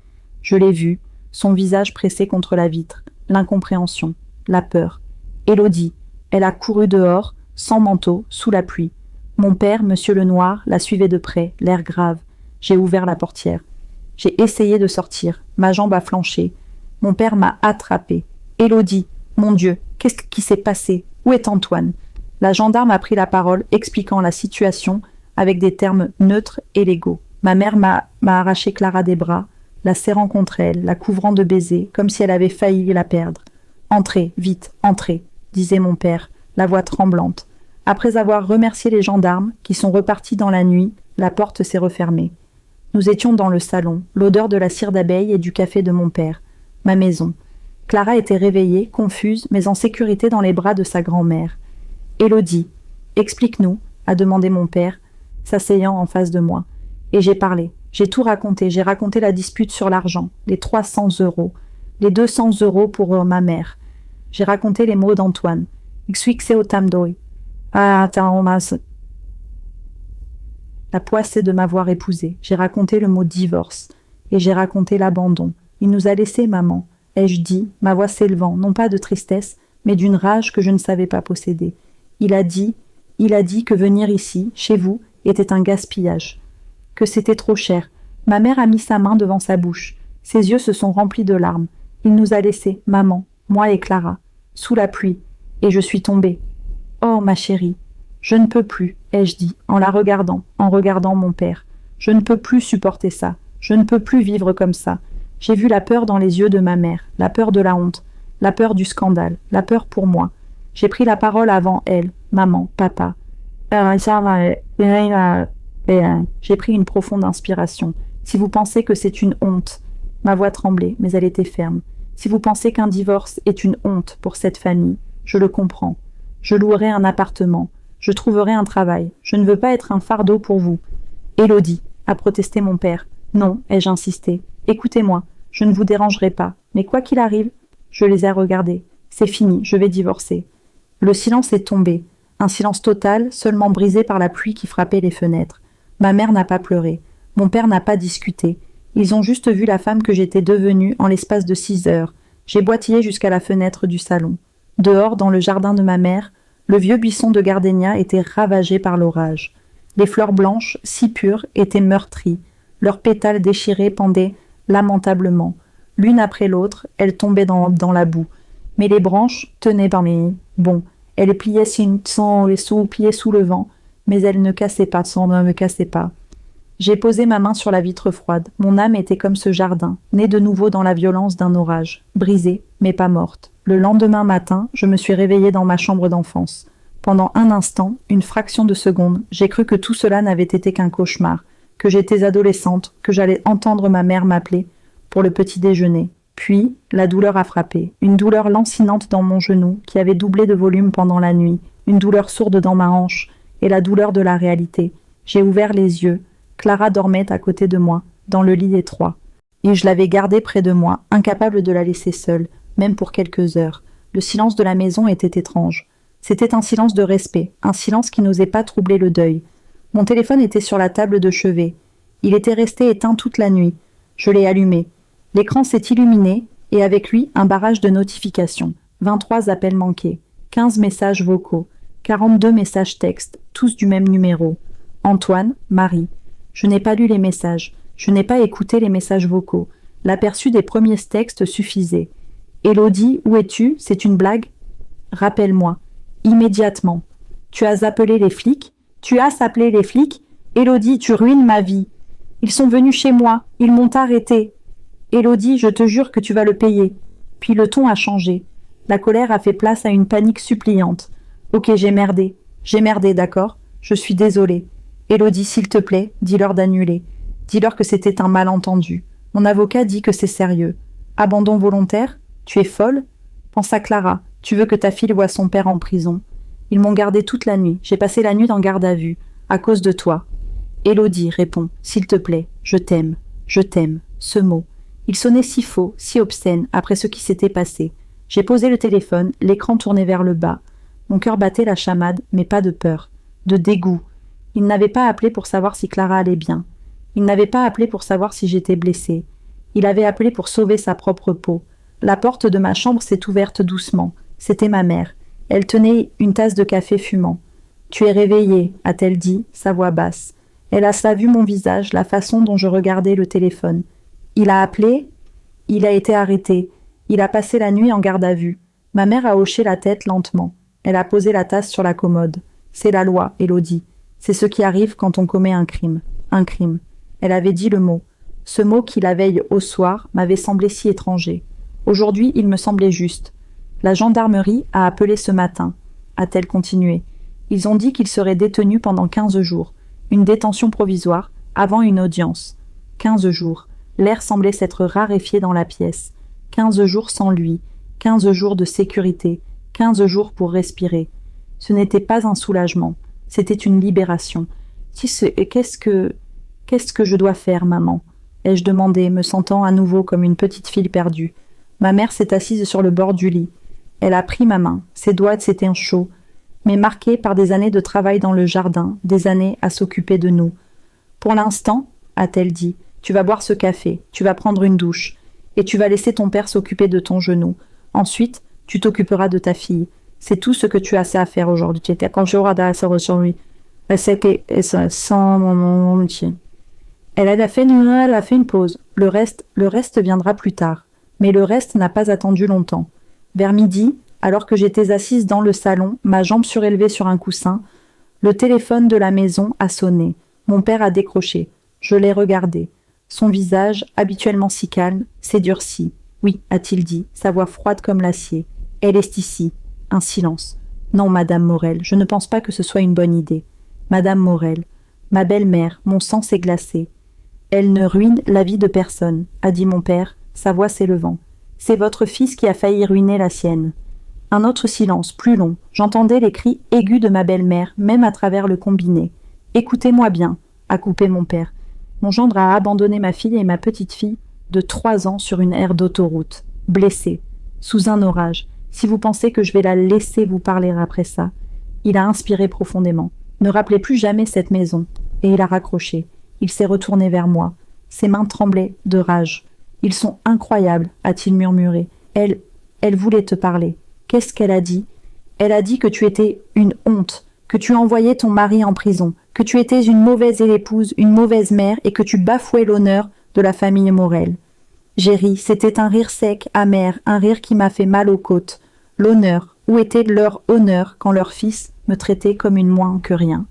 Je l'ai vue, son visage pressé contre la vitre, l'incompréhension, la peur. Élodie. Elle a couru dehors, sans manteau, sous la pluie. Mon père, monsieur Lenoir, la suivait de près, l'air grave. J'ai ouvert la portière. J'ai essayé de sortir. Ma jambe a flanché. Mon père m'a attrapée. Élodie, mon Dieu, qu'est-ce qui s'est passé? Où est Antoine? La gendarme a pris la parole, expliquant la situation avec des termes neutres et légaux. Ma mère m'a arraché Clara des bras, la serrant contre elle, la couvrant de baisers, comme si elle avait failli la perdre. « Entrez, vite, entrez », disait mon père, la voix tremblante. Après avoir remercié les gendarmes, qui sont repartis dans la nuit, la porte s'est refermée. Nous étions dans le salon, l'odeur de la cire d'abeille et du café de mon père. Ma maison. Clara était réveillée, confuse, mais en sécurité dans les bras de sa grand-mère. « Élodie, explique-nous » a demandé mon père, s'asseyant en face de moi. Et j'ai parlé. J'ai tout raconté. J'ai raconté la dispute sur l'argent, les 300 €, les 200 € pour ma mère. J'ai raconté les mots d'Antoine. La poisse est de m'avoir épousé. J'ai raconté le mot divorce. Et j'ai raconté l'abandon. Il nous a laissés, maman. Ai-je dit, ma voix s'élevant, non pas de tristesse, mais d'une rage que je ne savais pas posséder. Il a dit que venir ici, chez vous, était un gaspillage. Que c'était trop cher. Ma mère a mis sa main devant sa bouche. Ses yeux se sont remplis de larmes. Il nous a laissés, maman, moi et Clara, sous la pluie. Et je suis tombée. Oh, ma chérie, je ne peux plus, ai-je dit, en regardant mon père. Je ne peux plus supporter ça. Je ne peux plus vivre comme ça. J'ai vu la peur dans les yeux de ma mère, la peur de la honte, la peur du scandale, la peur pour moi. J'ai pris la parole avant elle, maman, papa. J'ai pris une profonde inspiration. Si vous pensez que c'est une honte, ma voix tremblait, mais elle était ferme. Si vous pensez qu'un divorce est une honte pour cette famille, je le comprends. Je louerai un appartement. Je trouverai un travail. Je ne veux pas être un fardeau pour vous. Élodie, a protesté mon père. Non, ai-je insisté. Écoutez-moi, je ne vous dérangerai pas. Mais quoi qu'il arrive, je les ai regardés. C'est fini, je vais divorcer. Le silence est tombé. Un silence total, seulement brisé par la pluie qui frappait les fenêtres. Ma mère n'a pas pleuré. Mon père n'a pas discuté. Ils ont juste vu la femme que j'étais devenue en l'espace de 6 heures. J'ai boitillé jusqu'à la fenêtre du salon. Dehors, dans le jardin de ma mère, le vieux buisson de gardénia était ravagé par l'orage. Les fleurs blanches, si pures, étaient meurtries. Leurs pétales déchirés pendaient lamentablement. L'une après l'autre, elles tombaient dans la boue. Mais les branches tenaient parmi. Bon, elles pliaient pliaient sous le vent, mais elles ne cassaient pas, ne me cassaient pas. J'ai posé ma main sur la vitre froide. Mon âme était comme ce jardin, née de nouveau dans la violence d'un orage, brisée, mais pas morte. Le lendemain matin, je me suis réveillée dans ma chambre d'enfance. Pendant un instant, une fraction de seconde, j'ai cru que tout cela n'avait été qu'un cauchemar, que j'étais adolescente, que j'allais entendre ma mère m'appeler pour le petit déjeuner. Puis, la douleur a frappé, une douleur lancinante dans mon genou, qui avait doublé de volume pendant la nuit, une douleur sourde dans ma hanche, et la douleur de la réalité. J'ai ouvert les yeux. Clara dormait à côté de moi, dans le lit étroit. Et je l'avais gardée près de moi, incapable de la laisser seule, même pour quelques heures. Le silence de la maison était étrange. C'était un silence de respect, un silence qui n'osait pas troubler le deuil. Mon téléphone était sur la table de chevet. Il était resté éteint toute la nuit. Je l'ai allumé. L'écran s'est illuminé, et avec lui, un barrage de notifications. 23 appels manqués, 15 messages vocaux, 42 messages textes, tous du même numéro. Antoine, Marie. Je n'ai pas lu les messages. Je n'ai pas écouté les messages vocaux. L'aperçu des premiers textes suffisait. Élodie, où es-tu? C'est une blague? Rappelle-moi. Immédiatement. Tu as appelé les flics? Tu as appelé les flics? Élodie, tu ruines ma vie. Ils sont venus chez moi. Ils m'ont arrêté. Élodie, je te jure que tu vas le payer. Puis le ton a changé. La colère a fait place à une panique suppliante. Ok, j'ai merdé, d'accord? Je suis désolée. Élodie, s'il te plaît, dis-leur d'annuler. Dis-leur que c'était un malentendu. Mon avocat dit que c'est sérieux. Abandon volontaire? Tu es folle? Pense à Clara. Tu veux que ta fille voie son père en prison. Ils m'ont gardée toute la nuit. J'ai passé la nuit en garde à vue. À cause de toi. Élodie, réponds. S'il te plaît. Je t'aime. Je t'aime. Ce mot. Il sonnait si faux, si obscène, après ce qui s'était passé. J'ai posé le téléphone, l'écran tourné vers le bas. Mon cœur battait la chamade, mais pas de peur. De dégoût. Il n'avait pas appelé pour savoir si Clara allait bien. Il n'avait pas appelé pour savoir si j'étais blessée. Il avait appelé pour sauver sa propre peau. La porte de ma chambre s'est ouverte doucement. C'était ma mère. Elle tenait une tasse de café fumant. « Tu es réveillée », a-t-elle dit, sa voix basse. Elle a vu mon visage, la façon dont je regardais le téléphone. Il a appelé. Il a été arrêté. Il a passé la nuit en garde à vue. Ma mère a hoché la tête lentement. Elle a posé la tasse sur la commode. C'est la loi, Élodie. C'est ce qui arrive quand on commet un crime. Un crime. Elle avait dit le mot. Ce mot qui, la veille au soir, m'avait semblé si étranger. Aujourd'hui, il me semblait juste. La gendarmerie a appelé ce matin. a-t-elle continué. Ils ont dit qu'il serait détenu pendant 15 jours. Une détention provisoire, avant une audience. 15 jours. L'air semblait s'être raréfié dans la pièce. 15 jours sans lui. 15 jours de sécurité. 15 jours pour respirer. Ce n'était pas un soulagement. C'était une libération. Qu'est-ce que je dois faire, maman ? Ai-je demandé, me sentant à nouveau comme une petite fille perdue. Ma mère s'est assise sur le bord du lit. Elle a pris ma main. Ses doigts s'étaient chauds, mais marqués par des années de travail dans le jardin, des années à s'occuper de nous. Pour l'instant, a-t-elle dit, tu vas boire ce café, tu vas prendre une douche, et tu vas laisser ton père s'occuper de ton genou. Ensuite, tu t'occuperas de ta fille. C'est tout ce que tu as assez à faire aujourd'hui. Tu étais quand je regarde ça sur lui. C'est que sans mon métier. Elle a fait une pause. Le reste viendra plus tard. Mais le reste n'a pas attendu longtemps. Vers midi, alors que j'étais assise dans le salon, ma jambe surélevée sur un coussin, le téléphone de la maison a sonné. Mon père a décroché. Je l'ai regardé. Son visage, habituellement si calme, s'est durci. Oui, a-t-il dit, sa voix froide comme l'acier. Elle est ici. Un silence. Non, Madame Morel, je ne pense pas que ce soit une bonne idée. Madame Morel, ma belle-mère, mon sang s'est glacé. Elle ne ruine la vie de personne, a dit mon père, sa voix s'élevant. C'est votre fils qui a failli ruiner la sienne. Un autre silence, plus long. J'entendais les cris aigus de ma belle-mère, même à travers le combiné. Écoutez-moi bien, a coupé mon père. Mon gendre a abandonné ma fille et ma petite-fille de 3 ans sur une aire d'autoroute, blessée, sous un orage. Si vous pensez que je vais la laisser vous parler après ça. Il a inspiré profondément. Ne rappelez plus jamais cette maison. Et il a raccroché. Il s'est retourné vers moi. Ses mains tremblaient de rage. Ils sont incroyables, a-t-il murmuré. Elle voulait te parler. Qu'est-ce qu'elle a dit ? Elle a dit que tu étais une honte, que tu envoyais ton mari en prison, que tu étais une mauvaise épouse, une mauvaise mère et que tu bafouais l'honneur de la famille Morel. J'ai ri, c'était un rire sec, amer, un rire qui m'a fait mal aux côtes. L'honneur, où était leur honneur quand leur fils me traitait comme une moins que rien ?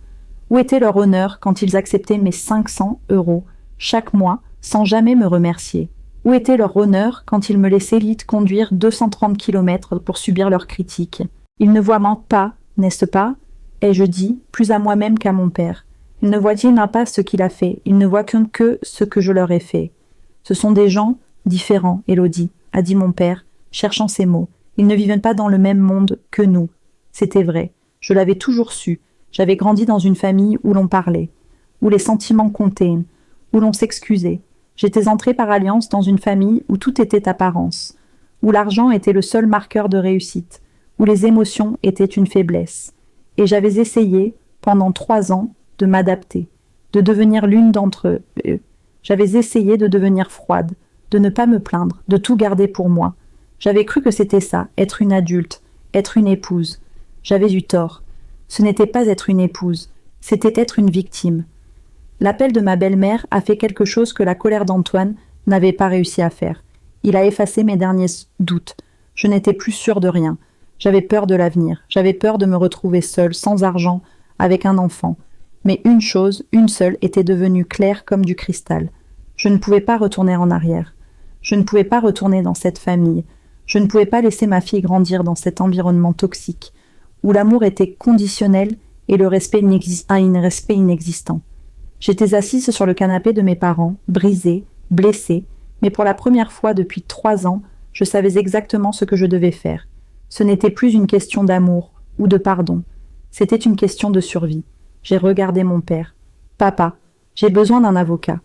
Où était leur honneur quand ils acceptaient mes 500 € chaque mois sans jamais me remercier ? Où était leur honneur quand ils me laissaient conduire 230 km pour subir leurs critiques ? Ils ne voient pas, n'est-ce pas ? Ai-je dit, plus à moi-même qu'à mon père. Ils ne voient pas ce qu'il a fait, ils ne voient que ce que je leur ai fait. Ce sont des gens différents, Élodie, a dit mon père, cherchant ses mots. Ils ne vivent pas dans le même monde que nous. C'était vrai, je l'avais toujours su. J'avais grandi dans une famille où l'on parlait, où les sentiments comptaient, où l'on s'excusait. J'étais entrée par alliance dans une famille où tout était apparence, où l'argent était le seul marqueur de réussite, où les émotions étaient une faiblesse. Et j'avais essayé, pendant 3 ans, de m'adapter, de devenir l'une d'entre eux. J'avais essayé de devenir froide, de ne pas me plaindre, de tout garder pour moi. J'avais cru que c'était ça, être une adulte, être une épouse. J'avais eu tort. Ce n'était pas être une épouse, c'était être une victime. L'appel de ma belle-mère a fait quelque chose que la colère d'Antoine n'avait pas réussi à faire. Il a effacé mes derniers doutes. Je n'étais plus sûre de rien. J'avais peur de l'avenir. J'avais peur de me retrouver seule, sans argent, avec un enfant. Mais une chose, une seule, était devenue claire comme du cristal. Je ne pouvais pas retourner en arrière. Je ne pouvais pas retourner dans cette famille. Je ne pouvais pas laisser ma fille grandir dans cet environnement toxique, où l'amour était conditionnel et le respect inexistant. J'étais assise sur le canapé de mes parents, brisée, blessée, mais pour la première fois depuis 3 ans, je savais exactement ce que je devais faire. Ce n'était plus une question d'amour ou de pardon. C'était une question de survie. J'ai regardé mon père. « Papa, j'ai besoin d'un avocat. »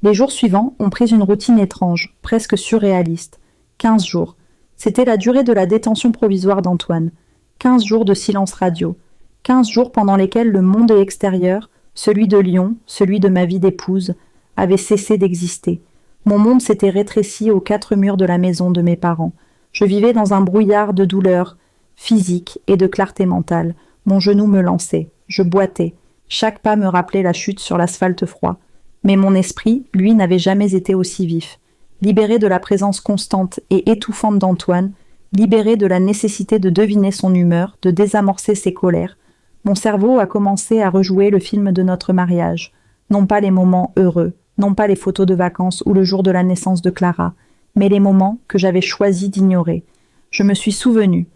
Les jours suivants ont pris une routine étrange, presque surréaliste. 15 jours. C'était la durée de la détention provisoire d'Antoine. 15 jours de silence radio. 15 jours pendant lesquels le monde extérieur, celui de Lyon, celui de ma vie d'épouse, avait cessé d'exister. Mon monde s'était rétréci aux 4 murs de la maison de mes parents. Je vivais dans un brouillard de douleur physique et de clarté mentale. Mon genou me lançait. Je boitais. Chaque pas me rappelait la chute sur l'asphalte froid. Mais mon esprit, lui, n'avait jamais été aussi vif. Libéré de la présence constante et étouffante d'Antoine, libéré de la nécessité de deviner son humeur, de désamorcer ses colères, mon cerveau a commencé à rejouer le film de notre mariage. Non pas les moments heureux, non pas les photos de vacances ou le jour de la naissance de Clara, mais les moments que j'avais choisi d'ignorer. Je me suis souvenu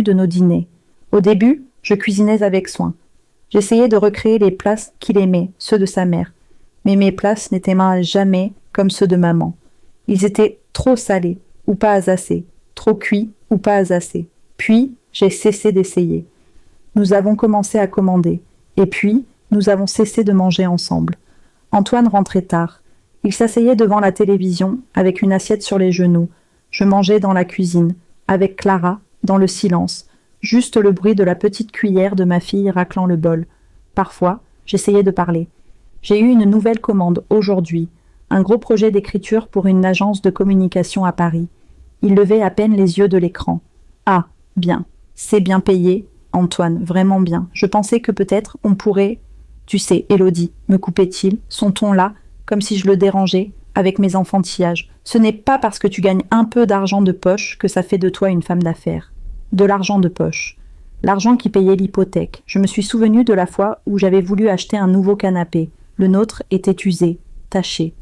de nos dîners. Au début, je cuisinais avec soin. J'essayais de recréer les plats qu'il aimait, ceux de sa mère. Mais mes plats n'étaient jamais comme ceux de maman. Ils étaient trop salés, ou pas assez, trop cuits, ou pas assez. Puis, j'ai cessé d'essayer. Nous avons commencé à commander, et puis, nous avons cessé de manger ensemble. Antoine rentrait tard. Il s'asseyait devant la télévision, avec une assiette sur les genoux. Je mangeais dans la cuisine, avec Clara, dans le silence, juste le bruit de la petite cuillère de ma fille raclant le bol. Parfois, j'essayais de parler. J'ai eu une nouvelle commande aujourd'hui, un gros projet d'écriture pour une agence de communication à Paris. Il levait à peine les yeux de l'écran. Ah, bien. C'est bien payé, Antoine, vraiment bien. Je pensais que peut-être on pourrait... Tu sais, Élodie, me coupait-il, son ton là, comme si je le dérangeais, avec mes enfantillages. Ce n'est pas parce que tu gagnes un peu d'argent de poche que ça fait de toi une femme d'affaires. De l'argent de poche. L'argent qui payait l'hypothèque. Je me suis souvenu de la fois où j'avais voulu acheter un nouveau canapé. Le nôtre était usé, taché.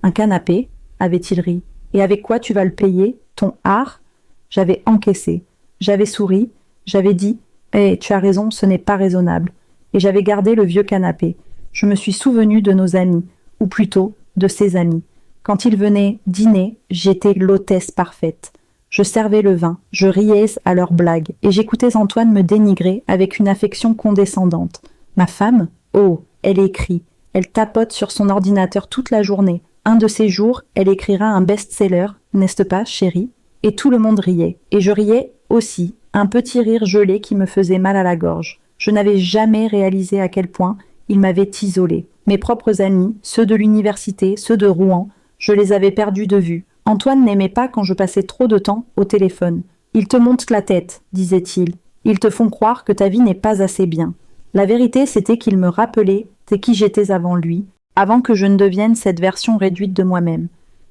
Un canapé, avait-il ri. Et avec quoi tu vas le payer, ton art? J'avais encaissé. J'avais souri. J'avais dit « Eh, tu as raison, ce n'est pas raisonnable. » Et j'avais gardé le vieux canapé. Je me suis souvenu de nos amis, ou plutôt de ses amis. Quand ils venaient dîner, j'étais l'hôtesse parfaite. Je servais le vin, je riais à leurs blagues, et j'écoutais Antoine me dénigrer avec une affection condescendante. Ma femme? Oh, elle écrit. Elle tapote sur son ordinateur toute la journée. Un de ces jours, elle écrira un best-seller, n'est-ce pas, chérie? Et tout le monde riait. Et je riais aussi, un petit rire gelé qui me faisait mal à la gorge. Je n'avais jamais réalisé à quel point il m'avait isolée. Mes propres amis, ceux de l'université, ceux de Rouen, je les avais perdus de vue. Antoine n'aimait pas quand je passais trop de temps au téléphone. « Ils te montent la tête », disait-il. « Ils te font croire que ta vie n'est pas assez bien. » La vérité, c'était qu'il me rappelait qui j'étais avant lui, avant que je ne devienne cette version réduite de moi-même.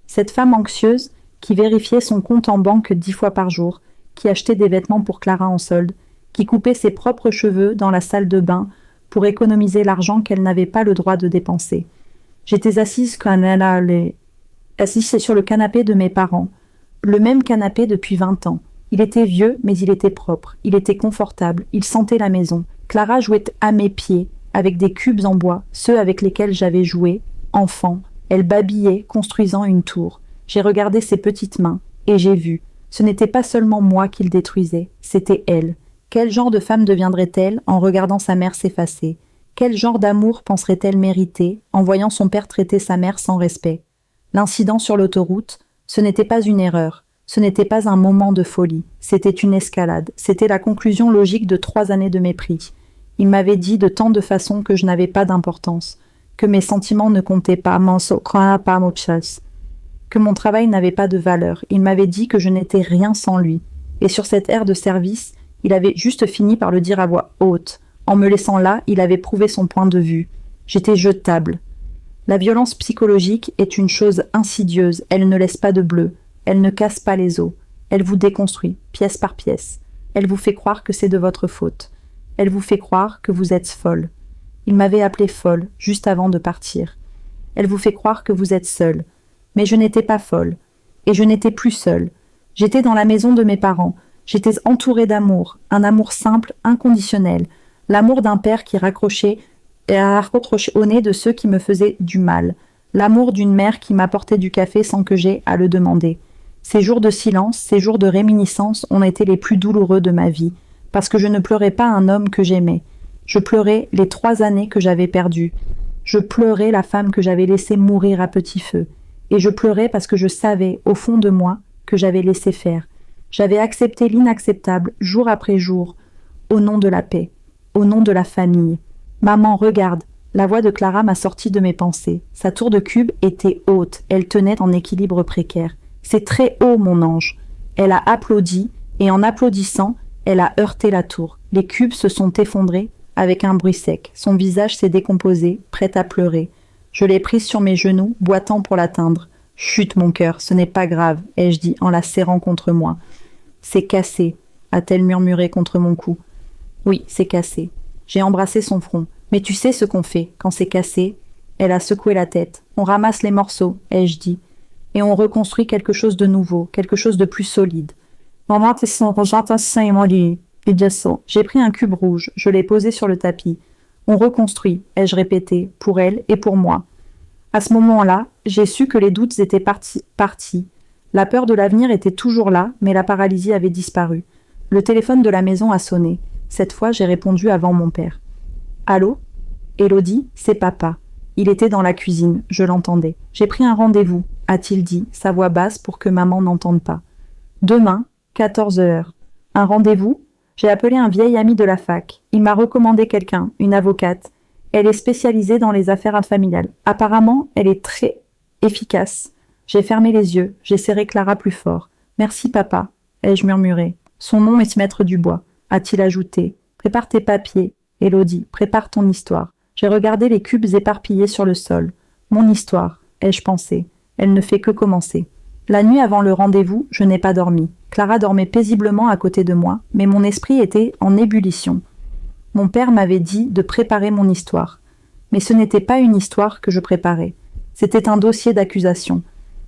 Cette femme anxieuse qui vérifiait son compte en banque 10 fois par jour, qui achetait des vêtements pour Clara en solde, qui coupait ses propres cheveux dans la salle de bain pour économiser l'argent qu'elle n'avait pas le droit de dépenser. J'étais assise sur le canapé de mes parents, le même canapé depuis 20 ans. Il était vieux, mais il était propre, il était confortable, il sentait la maison. Clara jouait à mes pieds, avec des cubes en bois, ceux avec lesquels j'avais joué, enfant. Elle babillait, construisant une tour. J'ai regardé ses petites mains, et j'ai vu. Ce n'était pas seulement moi qu'il détruisait, c'était elle. Quel genre de femme deviendrait-elle en regardant sa mère s'effacer? Quel genre d'amour penserait-elle mériter en voyant son père traiter sa mère sans respect? L'incident sur l'autoroute, ce n'était pas une erreur, ce n'était pas un moment de folie, c'était une escalade, c'était la conclusion logique de 3 années de mépris. Il m'avait dit de tant de façons que je n'avais pas d'importance, que mes sentiments ne comptaient pas, que mon travail n'avait pas de valeur. Il m'avait dit que je n'étais rien sans lui. Et sur cet air de service, il avait juste fini par le dire à voix haute. En me laissant là, il avait prouvé son point de vue. J'étais jetable. La violence psychologique est une chose insidieuse. Elle ne laisse pas de bleu. Elle ne casse pas les os. Elle vous déconstruit, pièce par pièce. Elle vous fait croire que c'est de votre faute. Elle vous fait croire que vous êtes folle. Il m'avait appelée folle, juste avant de partir. Elle vous fait croire que vous êtes seule. Mais je n'étais pas folle. Et je n'étais plus seule. J'étais dans la maison de mes parents. J'étais entourée d'amour. Un amour simple, inconditionnel. L'amour d'un père qui raccrochait au nez de ceux qui me faisaient du mal. L'amour d'une mère qui m'apportait du café sans que j'aie à le demander. Ces jours de silence, ces jours de réminiscence ont été les plus douloureux de ma vie. Parce que je ne pleurais pas un homme que j'aimais. Je pleurais les 3 années que j'avais perdues. Je pleurais la femme que j'avais laissée mourir à petit feu. Et je pleurais parce que je savais, au fond de moi, que j'avais laissé faire. J'avais accepté l'inacceptable, jour après jour, au nom de la paix, au nom de la famille. Maman, regarde, la voix de Clara m'a sorti de mes pensées. Sa tour de cube était haute, elle tenait en équilibre précaire. C'est très haut, mon ange. Elle a applaudi, et en applaudissant, elle a heurté la tour. Les cubes se sont effondrés avec un bruit sec. Son visage s'est décomposé, prêt à pleurer. Je l'ai prise sur mes genoux, boitant pour l'atteindre. « Chut, mon cœur, ce n'est pas grave, » ai-je dit en la serrant contre moi. « C'est cassé, » a-t-elle murmuré contre mon cou. « Oui, c'est cassé. » J'ai embrassé son front. « Mais tu sais ce qu'on fait, quand c'est cassé ?» Elle a secoué la tête. « On ramasse les morceaux, » ai-je dit. « Et on reconstruit quelque chose de nouveau, quelque chose de plus solide. » Idjasso. J'ai pris un cube rouge, je l'ai posé sur le tapis. On reconstruit, ai-je répété, pour elle et pour moi. À ce moment-là, j'ai su que les doutes étaient partis. La peur de l'avenir était toujours là, mais la paralysie avait disparu. Le téléphone de la maison a sonné. Cette fois, j'ai répondu avant mon père. Allô ? Élodie, c'est papa. Il était dans la cuisine, je l'entendais. J'ai pris un rendez-vous, a-t-il dit, sa voix basse pour que maman n'entende pas. Demain, 14 heures. Un rendez-vous ? J'ai appelé un vieil ami de la fac. Il m'a recommandé quelqu'un, une avocate. Elle est spécialisée dans les affaires familiales. Apparemment, elle est très efficace. J'ai fermé les yeux, j'ai serré Clara plus fort. Merci papa, ai-je murmuré. Son nom est Maître Dubois, a-t-il ajouté. Prépare tes papiers, Élodie, prépare ton histoire. J'ai regardé les cubes éparpillés sur le sol. Mon histoire, ai-je pensé. Elle ne fait que commencer. La nuit avant le rendez-vous, je n'ai pas dormi. Clara dormait paisiblement à côté de moi, mais mon esprit était en ébullition. Mon père m'avait dit de préparer mon histoire. Mais ce n'était pas une histoire que je préparais. C'était un dossier d'accusation.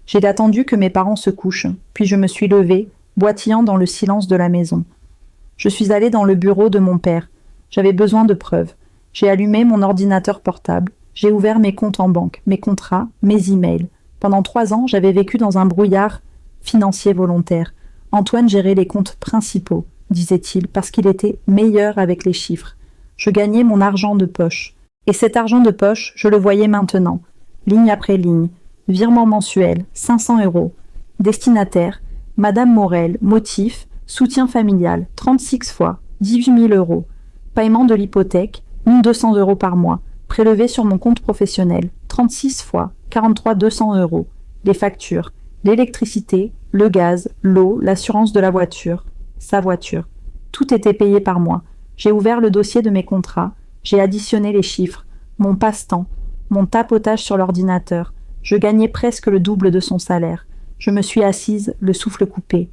J'ai attendu que mes parents se couchent, puis je me suis levée, boitillant dans le silence de la maison. Je suis allée dans le bureau de mon père. J'avais besoin de preuves. J'ai allumé mon ordinateur portable. J'ai ouvert mes comptes en banque, mes contrats, mes emails. Pendant 3 ans, j'avais vécu dans un brouillard financier volontaire. Antoine gérait les comptes principaux, disait-il, parce qu'il était meilleur avec les chiffres. Je gagnais mon argent de poche. Et cet argent de poche, je le voyais maintenant, ligne après ligne. Virement mensuel, 500 €. Destinataire, Madame Morel, motif, soutien familial, 36 fois, 18 000 €. Paiement de l'hypothèque, 1 200 € par mois. Prélevé sur mon compte professionnel, 36 fois, 43 200 €. Les factures, l'électricité, le gaz, l'eau, l'assurance de la voiture, sa voiture. Tout était payé par moi. J'ai ouvert le dossier de mes contrats, j'ai additionné les chiffres, mon passe-temps, mon tapotage sur l'ordinateur. Je gagnais presque le double de son salaire. Je me suis assise, le souffle coupé.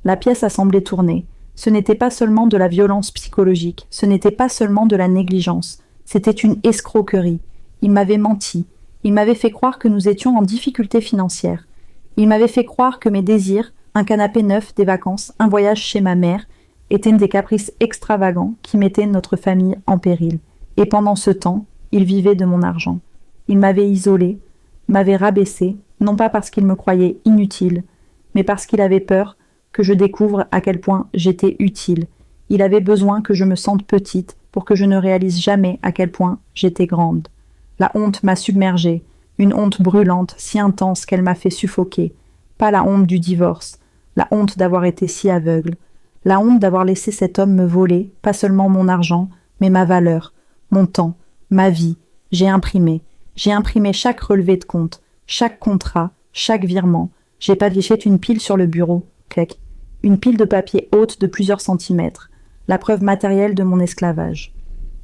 La pièce a semblé tourner. Ce n'était pas seulement de la violence psychologique, ce n'était pas seulement de la négligence. C'était une escroquerie. Il m'avait menti. Il m'avait fait croire que nous étions en difficulté financière. Il m'avait fait croire que mes désirs, un canapé neuf, des vacances, un voyage chez ma mère, étaient des caprices extravagants qui mettaient notre famille en péril. Et pendant ce temps, il vivait de mon argent. Il m'avait isolée, m'avait rabaissée, non pas parce qu'il me croyait inutile, mais parce qu'il avait peur que je découvre à quel point j'étais utile. Il avait besoin que je me sente petite pour que je ne réalise jamais à quel point j'étais grande. La honte m'a submergée, une honte brûlante, si intense qu'elle m'a fait suffoquer. Pas la honte du divorce, la honte d'avoir été si aveugle, la honte d'avoir laissé cet homme me voler, pas seulement mon argent, mais ma valeur, mon temps, ma vie. J'ai imprimé chaque relevé de compte, chaque contrat, chaque virement. J'ai papiché une pile sur le bureau, clic. Une pile de papier haute de plusieurs centimètres, la preuve matérielle de mon esclavage.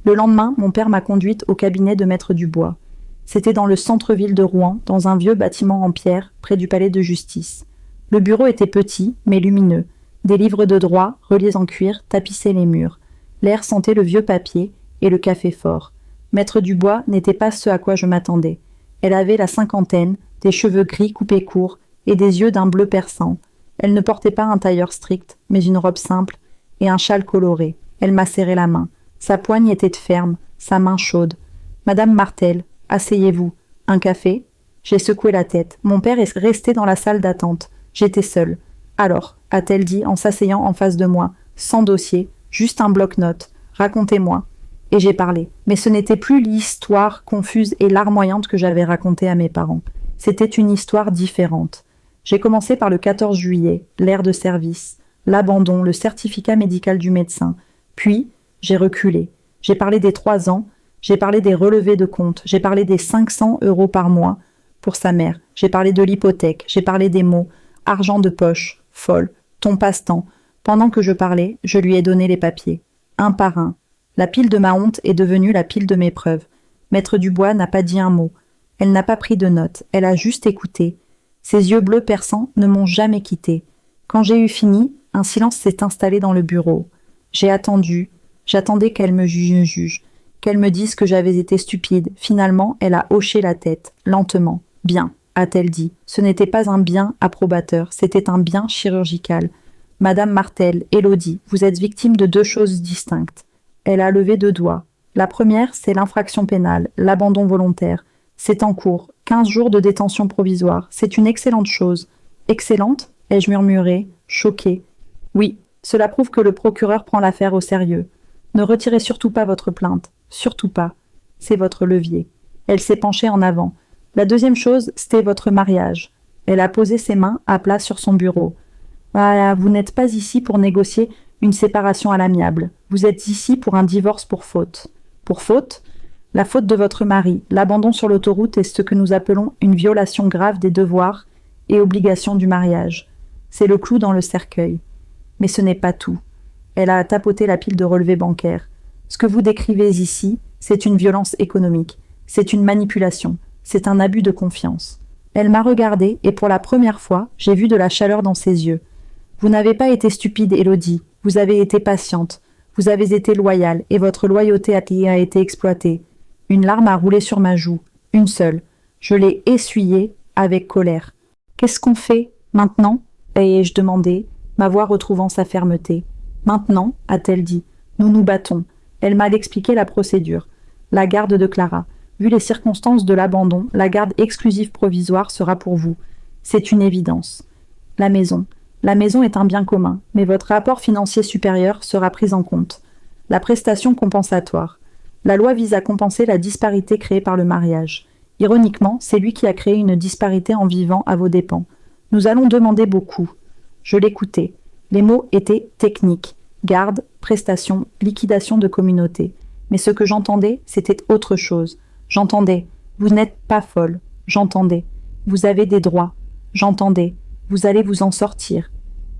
Le lendemain, mon père m'a conduite au cabinet de Maître Dubois. C'était dans le centre-ville de Rouen, dans un vieux bâtiment en pierre, près du palais de justice. Le bureau était petit, mais lumineux. Des livres de droit, reliés en cuir, tapissaient les murs. L'air sentait le vieux papier et le café fort. Maître Dubois n'était pas ce à quoi je m'attendais. Elle avait la cinquantaine, des cheveux gris coupés courts et des yeux d'un bleu perçant. Elle ne portait pas un tailleur strict, mais une robe simple et un châle coloré. Elle m'a serré la main. Sa poigne était ferme, sa main chaude. « Madame Martel, asseyez-vous. Un café ?» J'ai secoué la tête. Mon père est resté dans la salle d'attente. J'étais seule. « Alors ?» a-t-elle dit en s'asseyant en face de moi, sans dossier, juste un bloc-notes. « Racontez-moi. » Et j'ai parlé. Mais ce n'était plus l'histoire confuse et larmoyante que j'avais racontée à mes parents. C'était une histoire différente. J'ai commencé par le 14 juillet, l'air de service, l'abandon, le certificat médical du médecin. Puis, j'ai reculé. J'ai parlé des 3 ans, j'ai parlé des relevés de compte, j'ai parlé des 500 € par mois pour sa mère. J'ai parlé de l'hypothèque, j'ai parlé des mots « argent de poche »,« folle »,« ton passe-temps ». Pendant que je parlais, je lui ai donné les papiers, un par un. La pile de ma honte est devenue la pile de mes preuves. Maître Dubois n'a pas dit un mot. Elle n'a pas pris de notes, elle a juste écouté. Ses yeux bleus perçants ne m'ont jamais quitté. Quand j'ai eu fini, un silence s'est installé dans le bureau. J'ai attendu, j'attendais qu'elle me juge, qu'elle me dise que j'avais été stupide. Finalement, elle a hoché la tête, lentement. « Bien », a-t-elle dit. Ce n'était pas un bien approbateur, c'était un bien chirurgical. Madame Martel, Élodie, vous êtes victime de 2 choses distinctes. » Elle a levé 2 doigts. La première, c'est l'infraction pénale, l'abandon volontaire. C'est en cours, 15 jours de détention provisoire. C'est une excellente chose. Excellente ? Ai-je murmuré, choquée. Oui, cela prouve que le procureur prend l'affaire au sérieux. Ne retirez surtout pas votre plainte. Surtout pas. C'est votre levier. Elle s'est penchée en avant. La deuxième chose, c'était votre mariage. Elle a posé ses mains à plat sur son bureau. Voilà, vous n'êtes pas ici pour négocier une séparation à l'amiable. Vous êtes ici pour un divorce pour faute. Pour faute ? La faute de votre mari, l'abandon sur l'autoroute est ce que nous appelons une violation grave des devoirs et obligations du mariage. C'est le clou dans le cercueil. Mais ce n'est pas tout. Elle a tapoté la pile de relevés bancaires. Ce que vous décrivez ici, c'est une violence économique. C'est une manipulation. C'est un abus de confiance. Elle m'a regardée et pour la première fois, j'ai vu de la chaleur dans ses yeux. Vous n'avez pas été stupide, Élodie. Vous avez été patiente. Vous avez été loyale et votre loyauté a été exploitée. Une larme a roulé sur ma joue. Une seule. Je l'ai essuyée avec colère. Qu'est-ce qu'on fait maintenant ? Ai-je demandé, ma voix retrouvant sa fermeté. Maintenant, a-t-elle dit, nous nous battons. Elle m'a expliqué la procédure. La garde de Clara. Vu les circonstances de l'abandon, la garde exclusive provisoire sera pour vous. C'est une évidence. La maison. La maison est un bien commun, mais votre rapport financier supérieur sera pris en compte. La prestation compensatoire. La loi vise à compenser la disparité créée par le mariage. Ironiquement, c'est lui qui a créé une disparité en vivant à vos dépens. Nous allons demander beaucoup. Je l'écoutais. Les mots étaient techniques. Garde, prestation, liquidation de communauté. Mais ce que j'entendais, c'était autre chose. J'entendais. Vous n'êtes pas folle. J'entendais. Vous avez des droits. J'entendais. Vous allez vous en sortir.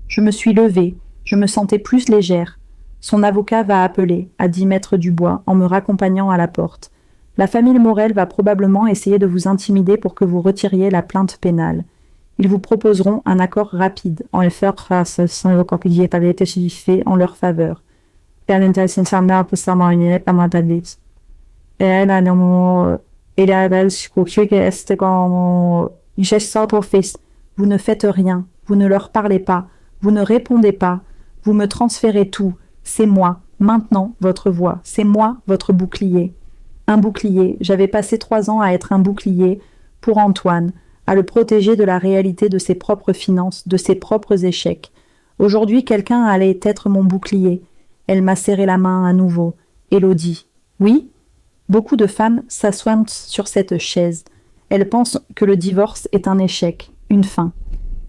Je me suis levée. Je me sentais plus légère. Son avocat va appeler, a dit maître Dubois en me raccompagnant à la porte. La famille Morel va probablement essayer de vous intimider pour que vous retiriez la plainte pénale. Ils vous proposeront un accord rapide en leur faveur. Vous ne faites rien, vous ne leur parlez pas, vous ne répondez pas, vous me transférez tout. C'est moi, maintenant, votre voix, c'est moi, votre bouclier. Un bouclier, j'avais passé 3 ans à être un bouclier pour Antoine, à le protéger de la réalité de ses propres finances, de ses propres échecs. Aujourd'hui, quelqu'un allait être mon bouclier. Elle m'a serré la main à nouveau. Élodie. Oui ? Beaucoup de femmes s'assoient sur cette chaise. Elles pensent que le divorce est un échec, une fin.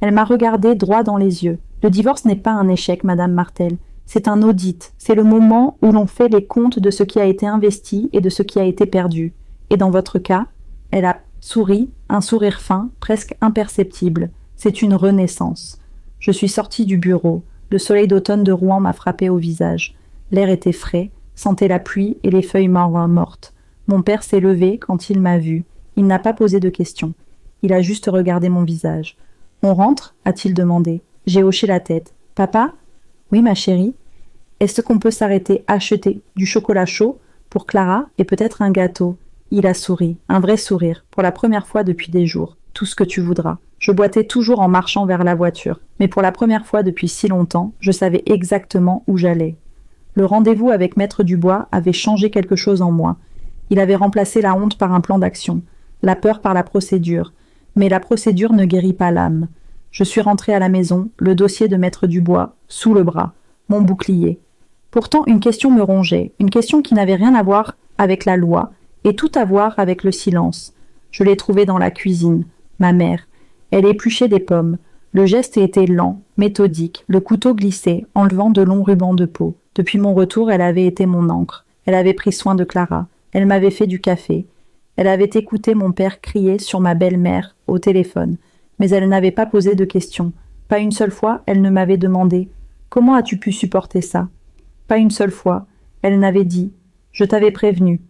Elle m'a regardé droit dans les yeux. Le divorce n'est pas un échec, Madame Martel. C'est un audit. C'est le moment où l'on fait les comptes de ce qui a été investi et de ce qui a été perdu. Et dans votre cas, elle a souri, un sourire fin, presque imperceptible. C'est une renaissance. Je suis sortie du bureau. Le soleil d'automne de Rouen m'a frappé au visage. L'air était frais, sentait la pluie et les feuilles mortes. Mon père s'est levé quand il m'a vue. Il n'a pas posé de questions. Il a juste regardé mon visage. « On rentre ?» a-t-il demandé. J'ai hoché la tête. « Papa ?»« Oui, ma chérie. Est-ce qu'on peut s'arrêter acheter du chocolat chaud pour Clara et peut-être un gâteau ?» Il a souri, un vrai sourire, pour la première fois depuis des jours. « Tout ce que tu voudras. » Je boitais toujours en marchant vers la voiture, mais pour la première fois depuis si longtemps, je savais exactement où j'allais. Le rendez-vous avec maître Dubois avait changé quelque chose en moi. Il avait remplacé la honte par un plan d'action, la peur par la procédure. Mais la procédure ne guérit pas l'âme. Je suis rentrée à la maison, le dossier de maître Dubois, sous le bras, mon bouclier. Pourtant, une question me rongeait, une question qui n'avait rien à voir avec la loi, et tout à voir avec le silence. Je l'ai trouvée dans la cuisine, ma mère. Elle épluchait des pommes. Le geste était lent, méthodique, le couteau glissait, enlevant de longs rubans de peau. Depuis mon retour, elle avait été mon ancre. Elle avait pris soin de Clara. Elle m'avait fait du café. Elle avait écouté mon père crier sur ma belle-mère au téléphone, mais elle n'avait pas posé de questions. Pas une seule fois, elle ne m'avait demandé « Comment as-tu pu supporter ça ?» Pas une seule fois, elle n'avait dit « Je t'avais prévenu ».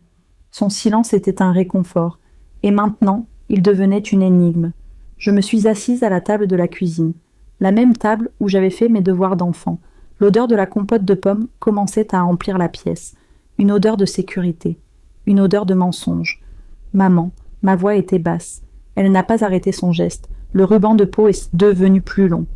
Son silence était un réconfort, et maintenant, il devenait une énigme. Je me suis assise à la table de la cuisine, la même table où j'avais fait mes devoirs d'enfant. L'odeur de la compote de pommes commençait à remplir la pièce, une odeur de sécurité, une odeur de mensonge. Maman, ma voix était basse. Elle n'a pas arrêté son geste. Le ruban de peau est devenu plus long.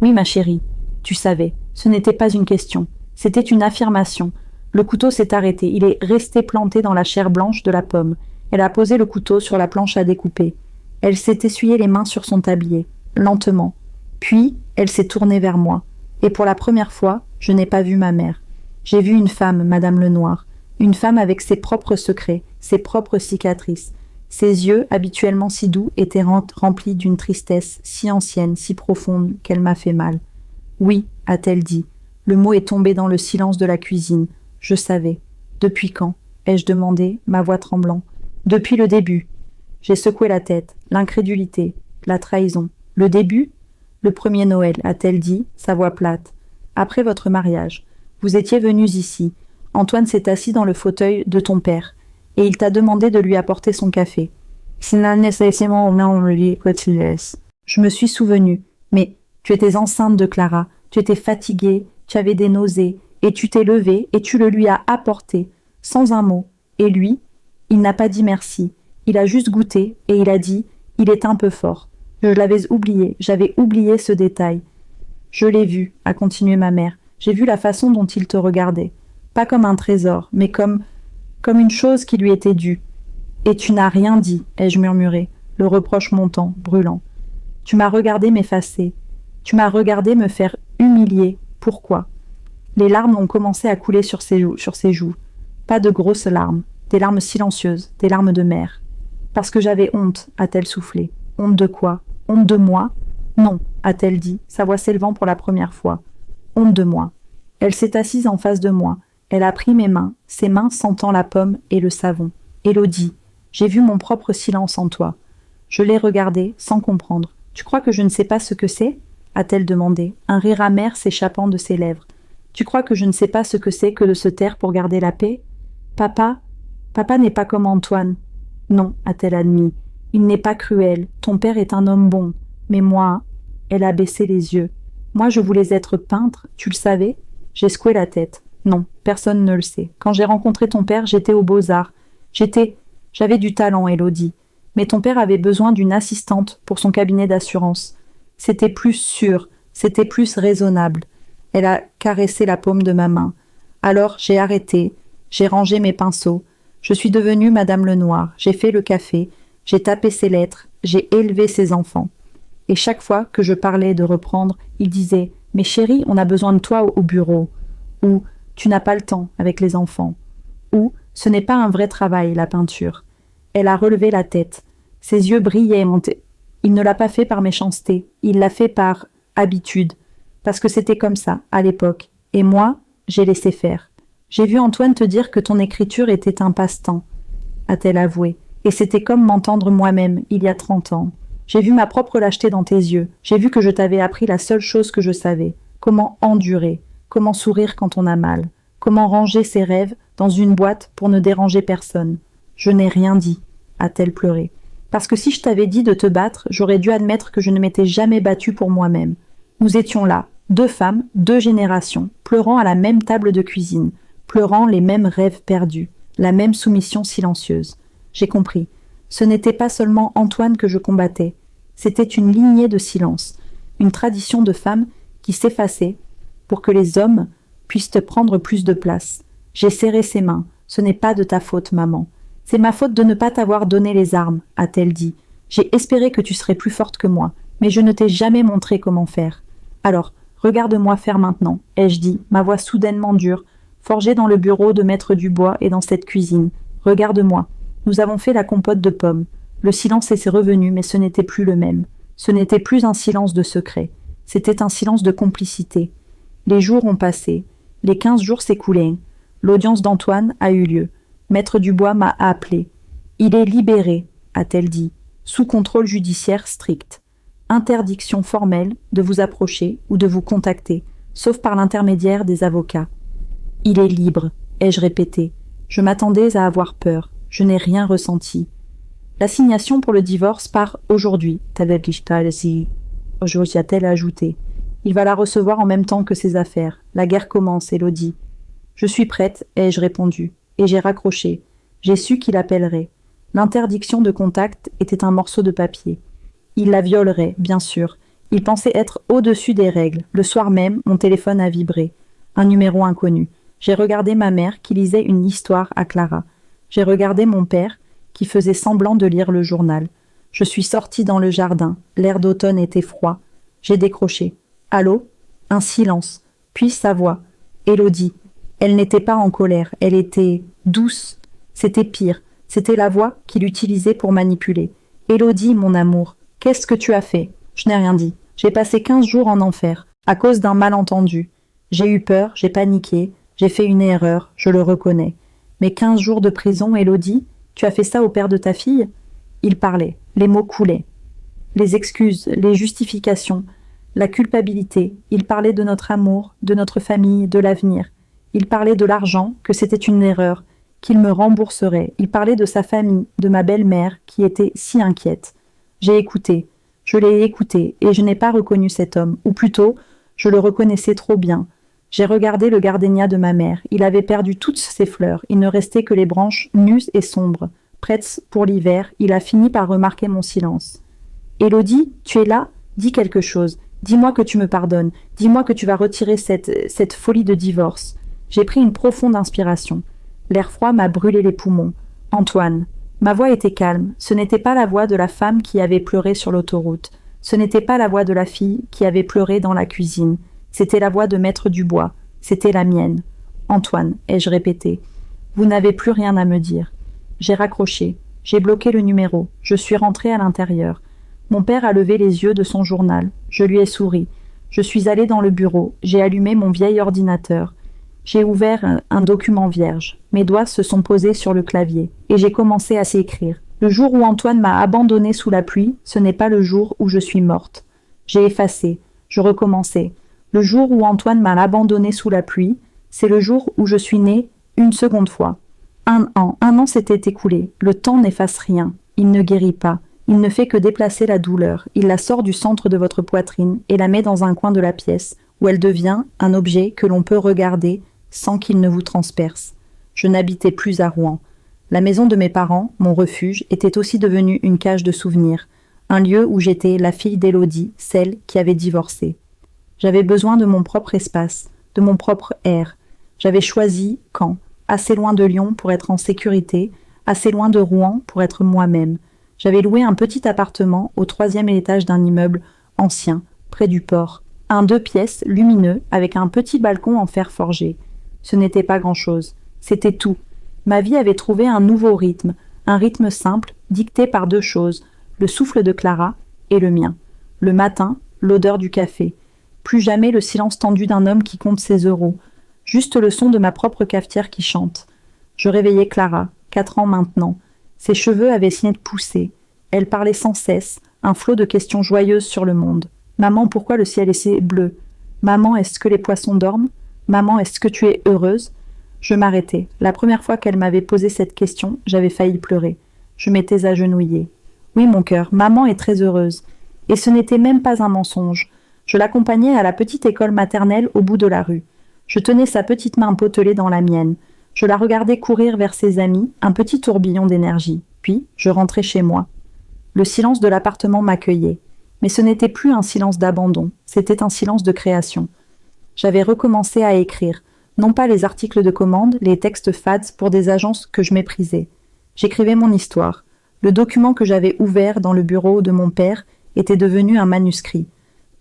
Oui, ma chérie. Tu savais. Ce n'était pas une question. C'était une affirmation. Le couteau s'est arrêté. Il est resté planté dans la chair blanche de la pomme. Elle a posé le couteau sur la planche à découper. Elle s'est essuyé les mains sur son tablier, lentement. Puis, elle s'est tournée vers moi. Et pour la première fois, je n'ai pas vu ma mère. J'ai vu une femme, Madame Lenoir. Une femme avec ses propres secrets, ses propres cicatrices. Ses yeux, habituellement si doux, étaient remplis d'une tristesse si ancienne, si profonde, qu'elle m'a fait mal. Oui, a-t-elle dit. Le mot est tombé dans le silence de la cuisine. Je savais. Depuis quand? Ai-je demandé, ma voix tremblant. Depuis le début. J'ai secoué la tête. L'incrédulité. La trahison. Le début? Le premier Noël, a-t-elle dit, sa voix plate. Après votre mariage. Vous étiez venus ici. Antoine s'est assis dans le fauteuil de ton père. Et il t'a demandé de lui apporter son café. Je me suis souvenu. Mais tu étais enceinte de Clara. Tu étais fatiguée. Tu avais des nausées. Et tu t'es levée et tu le lui as apporté. Sans un mot. Et lui, il n'a pas dit merci. Il a juste goûté et il a dit « Il est un peu fort ». Je l'avais oublié. J'avais oublié ce détail. Je l'ai vu, a continué ma mère. J'ai vu la façon dont il te regardait. Pas comme un trésor, mais comme une chose qui lui était due. Et tu n'as rien dit, ai-je murmuré, le reproche montant, brûlant. Tu m'as regardé m'effacer. Tu m'as regardé me faire humilier. Pourquoi? Les larmes ont commencé à couler sur ses joues. Pas de grosses larmes, des larmes silencieuses, des larmes de mère. Parce que j'avais honte, a-t-elle soufflé. Honte de quoi? Honte de moi? Non, a-t-elle dit, sa voix s'élevant pour la première fois. Honte de moi. Elle s'est assise en face de moi. Elle a pris mes mains, ses mains sentant la pomme et le savon. Élodie, j'ai vu mon propre silence en toi. Je l'ai regardée, sans comprendre. Tu crois que je ne sais pas ce que c'est? A-t-elle demandé, un rire amer s'échappant de ses lèvres. Tu crois que je ne sais pas ce que c'est que de se taire pour garder la paix? Papa n'est pas comme Antoine. Non, a-t-elle admis. Il n'est pas cruel. Ton père est un homme bon. Mais moi, elle a baissé les yeux. Moi, je voulais être peintre, tu le savais? J'ai secoué la tête. Non, personne ne le sait. Quand j'ai rencontré ton père, j'étais aux Beaux-Arts. J'avais du talent, Élodie. Mais ton père avait besoin d'une assistante pour son cabinet d'assurance. C'était plus sûr, c'était plus raisonnable. Elle a caressé la paume de ma main. Alors, j'ai arrêté, j'ai rangé mes pinceaux. Je suis devenue Madame Lenoir. J'ai fait le café, j'ai tapé ses lettres, j'ai élevé ses enfants. Et chaque fois que je parlais de reprendre, il disait « Mais chérie, on a besoin de toi au bureau. » Ou « Tu n'as pas le temps avec les enfants. » Ou « Ce n'est pas un vrai travail, la peinture. » Elle a relevé la tête. Ses yeux brillaient. Il ne l'a pas fait par méchanceté. Il l'a fait par habitude. Parce que c'était comme ça, à l'époque. Et moi, j'ai laissé faire. J'ai vu Antoine te dire que ton écriture était un passe-temps, a-t-elle avoué. Et c'était comme m'entendre moi-même, il y a 30 ans. J'ai vu ma propre lâcheté dans tes yeux. J'ai vu que je t'avais appris la seule chose que je savais. Comment endurer. Comment sourire quand on a mal. Comment ranger ses rêves dans une boîte pour ne déranger personne. Je n'ai rien dit, a-t-elle pleuré. Parce que si je t'avais dit de te battre, j'aurais dû admettre que je ne m'étais jamais battue pour moi-même. Nous étions là, 2 femmes, 2 générations, pleurant à la même table de cuisine, pleurant les mêmes rêves perdus, la même soumission silencieuse. J'ai compris. Ce n'était pas seulement Antoine que je combattais. C'était une lignée de silence, une tradition de femmes qui s'effaçait pour que les hommes puissent prendre plus de place. J'ai serré ses mains. Ce n'est pas de ta faute, maman. C'est ma faute de ne pas t'avoir donné les armes, a-t-elle dit. J'ai espéré que tu serais plus forte que moi, mais je ne t'ai jamais montré comment faire. Alors, regarde-moi faire maintenant, ai-je dit, ma voix soudainement dure, forgée dans le bureau de Maître Dubois et dans cette cuisine. Regarde-moi. Nous avons fait la compote de pommes. Le silence est revenu, mais ce n'était plus le même. Ce n'était plus un silence de secret. C'était un silence de complicité. Les jours ont passé. Les 15 jours s'écoulaient. L'audience d'Antoine a eu lieu. Maître Dubois m'a appelé. Il est libéré, a-t-elle dit, sous contrôle judiciaire strict. Interdiction formelle de vous approcher ou de vous contacter, sauf par l'intermédiaire des avocats. Il est libre, ai-je répété. Je m'attendais à avoir peur. Je n'ai rien ressenti. L'assignation pour le divorce part aujourd'hui, aujourd'hui a-t-elle ajouté. Il va la recevoir en même temps que ses affaires. La guerre commence, Élodie. Je suis prête, ai-je répondu. Et j'ai raccroché. J'ai su qu'il appellerait. L'interdiction de contact était un morceau de papier. Il la violerait, bien sûr. Il pensait être au-dessus des règles. Le soir même, mon téléphone a vibré. Un numéro inconnu. J'ai regardé ma mère qui lisait une histoire à Clara. J'ai regardé mon père qui faisait semblant de lire le journal. Je suis sortie dans le jardin. L'air d'automne était froid. J'ai décroché. Allô ? Un silence. Puis sa voix. Élodie. Elle n'était pas en colère. Elle était douce. C'était pire. C'était la voix qu'il utilisait pour manipuler. Élodie, mon amour, qu'est-ce que tu as fait ? Je n'ai rien dit. J'ai passé 15 jours en enfer, à cause d'un malentendu. J'ai eu peur, j'ai paniqué, j'ai fait une erreur, je le reconnais. Mais 15 jours de prison, Élodie, tu as fait ça au père de ta fille ? Il parlait, les mots coulaient. Les excuses, les justifications, la culpabilité. Il parlait de notre amour, de notre famille, de l'avenir. Il parlait de l'argent, que c'était une erreur, qu'il me rembourserait. Il parlait de sa famille, de ma belle-mère, qui était si inquiète. J'ai écouté. Je l'ai écouté, et je n'ai pas reconnu cet homme, ou plutôt, je le reconnaissais trop bien. J'ai regardé le gardénia de ma mère. Il avait perdu toutes ses fleurs. Il ne restait que les branches nues et sombres. Prêtes pour l'hiver, il a fini par remarquer mon silence. « Élodie, tu es là ? Dis quelque chose. Dis-moi que tu me pardonnes. Dis-moi que tu vas retirer cette folie de divorce. » J'ai pris une profonde inspiration. L'air froid m'a brûlé les poumons. « Antoine. » Ma voix était calme. Ce n'était pas la voix de la femme qui avait pleuré sur l'autoroute. Ce n'était pas la voix de la fille qui avait pleuré dans la cuisine. C'était la voix de Maître Dubois. C'était la mienne. « Antoine, ai-je répété. Vous n'avez plus rien à me dire. » J'ai raccroché. J'ai bloqué le numéro. Je suis rentrée à l'intérieur. Mon père a levé les yeux de son journal. Je lui ai souri. Je suis allée dans le bureau. J'ai allumé mon vieil ordinateur. J'ai ouvert un document vierge. Mes doigts se sont posés sur le clavier. Et j'ai commencé à s'écrire. Le jour où Antoine m'a abandonnée sous la pluie, ce n'est pas le jour où je suis morte. J'ai effacé. Je recommençais. Le jour où Antoine m'a abandonnée sous la pluie, c'est le jour où je suis née une seconde fois. Un an s'était écoulé. Le temps n'efface rien. Il ne guérit pas. Il ne fait que déplacer la douleur. Il la sort du centre de votre poitrine et la met dans un coin de la pièce, où elle devient un objet que l'on peut regarder sans qu'il ne vous transperce. Je n'habitais plus à Rouen. La maison de mes parents, mon refuge, était aussi devenue une cage de souvenirs, un lieu où j'étais la fille d'Élodie, celle qui avait divorcé. J'avais besoin de mon propre espace, de mon propre air. J'avais choisi Caen, assez loin de Lyon pour être en sécurité, assez loin de Rouen pour être moi-même. J'avais loué un petit appartement au 3e étage d'un immeuble ancien, près du port. Un 2 pièces lumineux avec un petit balcon en fer forgé. Ce n'était pas grand-chose. C'était tout. Ma vie avait trouvé un nouveau rythme, un rythme simple, dicté par 2 choses, le souffle de Clara et le mien. Le matin, l'odeur du café. Plus jamais le silence tendu d'un homme qui compte ses euros. Juste le son de ma propre cafetière qui chante. Je réveillais Clara, 4 ans maintenant. Ses cheveux avaient signé de pousser. Elle parlait sans cesse, un flot de questions joyeuses sur le monde. Maman, pourquoi le ciel est bleu ? Maman, est-ce que les poissons dorment ? Maman, est-ce que tu es heureuse ? Je m'arrêtais. La première fois qu'elle m'avait posé cette question, j'avais failli pleurer. Je m'étais agenouillée. Oui, mon cœur, maman est très heureuse. Et ce n'était même pas un mensonge. Je l'accompagnais à la petite école maternelle au bout de la rue. Je tenais sa petite main potelée dans la mienne. Je la regardais courir vers ses amis, un petit tourbillon d'énergie. Puis, je rentrais chez moi. Le silence de l'appartement m'accueillait. Mais ce n'était plus un silence d'abandon, c'était un silence de création. J'avais recommencé à écrire, non pas les articles de commande, les textes fads pour des agences que je méprisais. J'écrivais mon histoire. Le document que j'avais ouvert dans le bureau de mon père était devenu un manuscrit.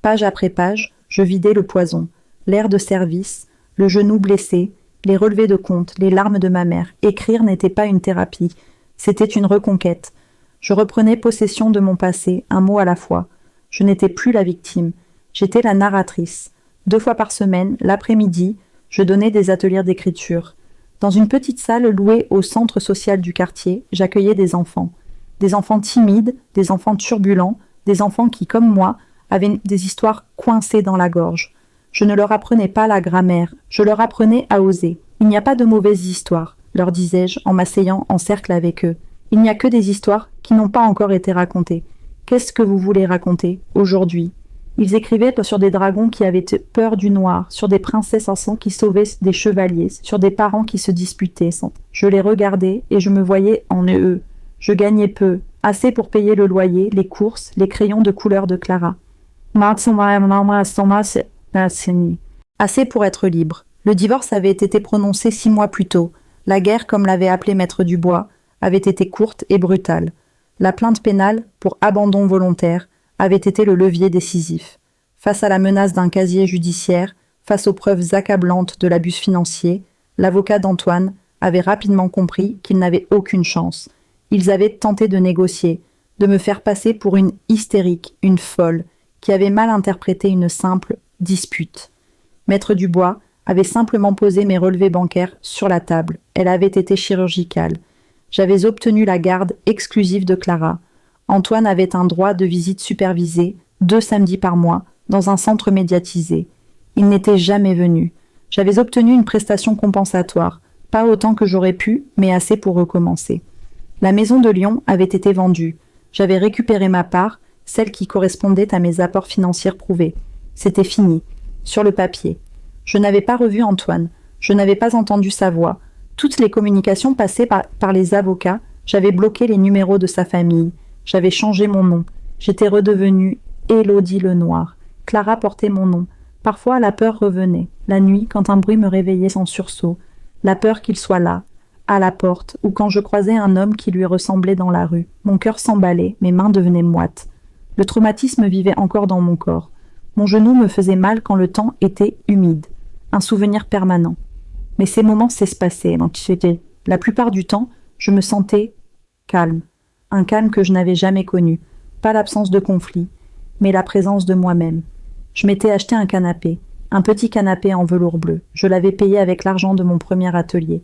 Page après page, je vidais le poison, l'air de service, le genou blessé, les relevés de compte, les larmes de ma mère. Écrire n'était pas une thérapie, c'était une reconquête. Je reprenais possession de mon passé, un mot à la fois. Je n'étais plus la victime, j'étais la narratrice. 2 fois par semaine, l'après-midi, je donnais des ateliers d'écriture. Dans une petite salle louée au centre social du quartier, j'accueillais des enfants. Des enfants timides, des enfants turbulents, des enfants qui, comme moi, avaient des histoires coincées dans la gorge. Je ne leur apprenais pas la grammaire, je leur apprenais à oser. Il n'y a pas de mauvaises histoires, leur disais-je en m'asseyant en cercle avec eux. Il n'y a que des histoires qui n'ont pas encore été racontées. Qu'est-ce que vous voulez raconter, aujourd'hui ? Ils écrivaient sur des dragons qui avaient peur du noir, sur des princesses en sang qui sauvaient des chevaliers, sur des parents qui se disputaient. Je les regardais et je me voyais en eux. Je gagnais peu, assez pour payer le loyer, les courses, les crayons de couleur de Clara. Assez pour être libre. Le divorce avait été prononcé 6 mois plus tôt. La guerre, comme l'avait appelé Maître Dubois, avait été courte et brutale. La plainte pénale, pour abandon volontaire, avait été le levier décisif. Face à la menace d'un casier judiciaire, face aux preuves accablantes de l'abus financier, l'avocat d'Antoine avait rapidement compris qu'il n'avait aucune chance. Ils avaient tenté de négocier, de me faire passer pour une hystérique, une folle, qui avait mal interprété une simple dispute. Maître Dubois avait simplement posé mes relevés bancaires sur la table. Elle avait été chirurgicale. J'avais obtenu la garde exclusive de Clara. Antoine avait un droit de visite supervisé, 2 samedis par mois, dans un centre médiatisé. Il n'était jamais venu. J'avais obtenu une prestation compensatoire, pas autant que j'aurais pu, mais assez pour recommencer. La maison de Lyon avait été vendue. J'avais récupéré ma part, celle qui correspondait à mes apports financiers prouvés. C'était fini, sur le papier. Je n'avais pas revu Antoine, je n'avais pas entendu sa voix. Toutes les communications passaient par les avocats, j'avais bloqué les numéros de sa famille, j'avais changé mon nom. J'étais redevenue Élodie Lenoir. Clara portait mon nom. Parfois la peur revenait, la nuit quand un bruit me réveillait sans sursaut. La peur qu'il soit là, à la porte, ou quand je croisais un homme qui lui ressemblait dans la rue. Mon cœur s'emballait, mes mains devenaient moites. Le traumatisme vivait encore dans mon corps. Mon genou me faisait mal quand le temps était humide. Un souvenir permanent. Mais ces moments s'espaçaient. La plupart du temps, je me sentais calme. Un calme que je n'avais jamais connu. Pas l'absence de conflit, mais la présence de moi-même. Je m'étais acheté un canapé. Un petit canapé en velours bleu. Je l'avais payé avec l'argent de mon premier atelier.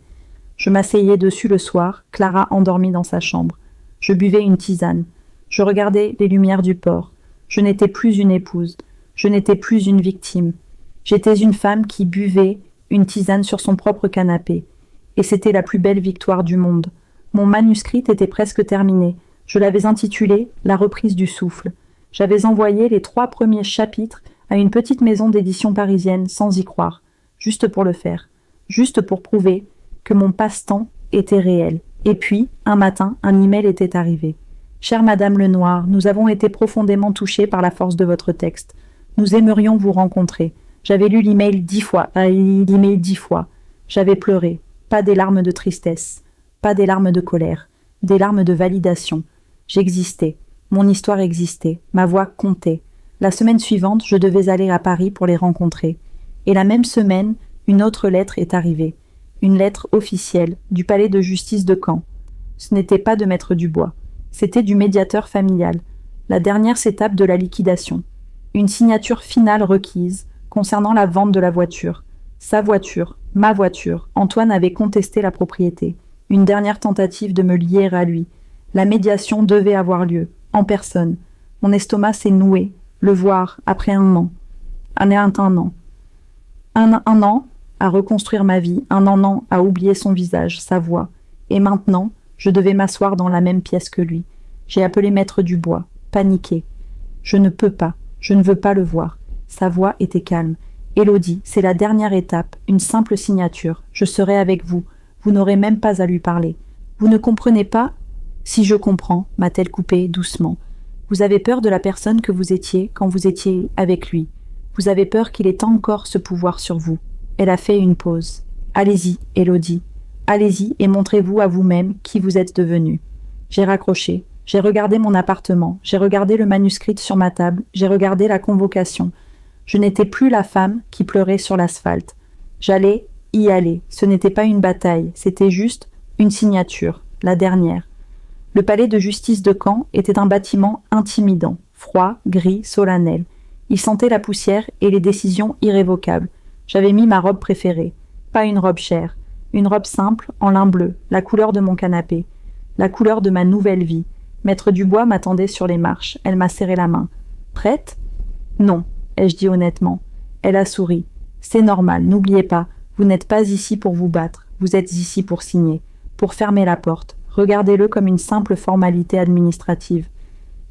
Je m'asseyais dessus le soir, Clara endormie dans sa chambre. Je buvais une tisane. Je regardais les lumières du port. Je n'étais plus une épouse. Je n'étais plus une victime. J'étais une femme qui buvait une tisane sur son propre canapé. Et c'était la plus belle victoire du monde. Mon manuscrit était presque terminé. Je l'avais intitulé « La reprise du souffle ». J'avais envoyé les 3 premiers chapitres à une petite maison d'édition parisienne sans y croire. Juste pour le faire. Juste pour prouver que mon passe-temps était réel. Et puis, un matin, un email était arrivé. « Chère Madame Lenoir, nous avons été profondément touchés par la force de votre texte. Nous aimerions vous rencontrer. » J'avais lu l'email 10 fois. J'avais pleuré. Pas des larmes de tristesse. Pas des larmes de colère. Des larmes de validation. J'existais. Mon histoire existait. Ma voix comptait. La semaine suivante, je devais aller à Paris pour les rencontrer. Et la même semaine, une autre lettre est arrivée. Une lettre officielle du palais de justice de Caen. Ce n'était pas de Maître Dubois. C'était du médiateur familial. La dernière étape de la liquidation. Une signature finale requise concernant la vente de la voiture. Sa voiture, ma voiture. Antoine avait contesté la propriété. Une dernière tentative de me lier à lui. La médiation devait avoir lieu, en personne. Mon estomac s'est noué. Le voir, après un an. Un an. Un an à reconstruire ma vie, un an à oublier son visage, sa voix. Et maintenant, je devais m'asseoir dans la même pièce que lui. J'ai appelé Maître Dubois, paniqué. Je ne peux pas, je ne veux pas le voir. Sa voix était calme. « Élodie, c'est la dernière étape, une simple signature. Je serai avec vous. Vous n'aurez même pas à lui parler. Vous ne comprenez pas ?»« Si je comprends, m'a-t-elle coupé doucement. Vous avez peur de la personne que vous étiez quand vous étiez avec lui. Vous avez peur qu'il ait encore ce pouvoir sur vous. » Elle a fait une pause. « Allez-y, Élodie. Allez-y et montrez-vous à vous-même qui vous êtes devenu. » J'ai raccroché. J'ai regardé mon appartement. J'ai regardé le manuscrit sur ma table. J'ai regardé la convocation. Je n'étais plus la femme qui pleurait sur l'asphalte. J'allais y aller. Ce n'était pas une bataille, c'était juste une signature, la dernière. Le palais de justice de Caen était un bâtiment intimidant, froid, gris, solennel. Il sentait la poussière et les décisions irrévocables. J'avais mis ma robe préférée. Pas une robe chère. Une robe simple, en lin bleu, la couleur de mon canapé. La couleur de ma nouvelle vie. Maître Dubois m'attendait sur les marches. Elle m'a serré la main. « Prête ?»« Non. » ai-je dit honnêtement. Elle a souri. « C'est normal, n'oubliez pas, vous n'êtes pas ici pour vous battre, vous êtes ici pour signer, pour fermer la porte. Regardez-le comme une simple formalité administrative. »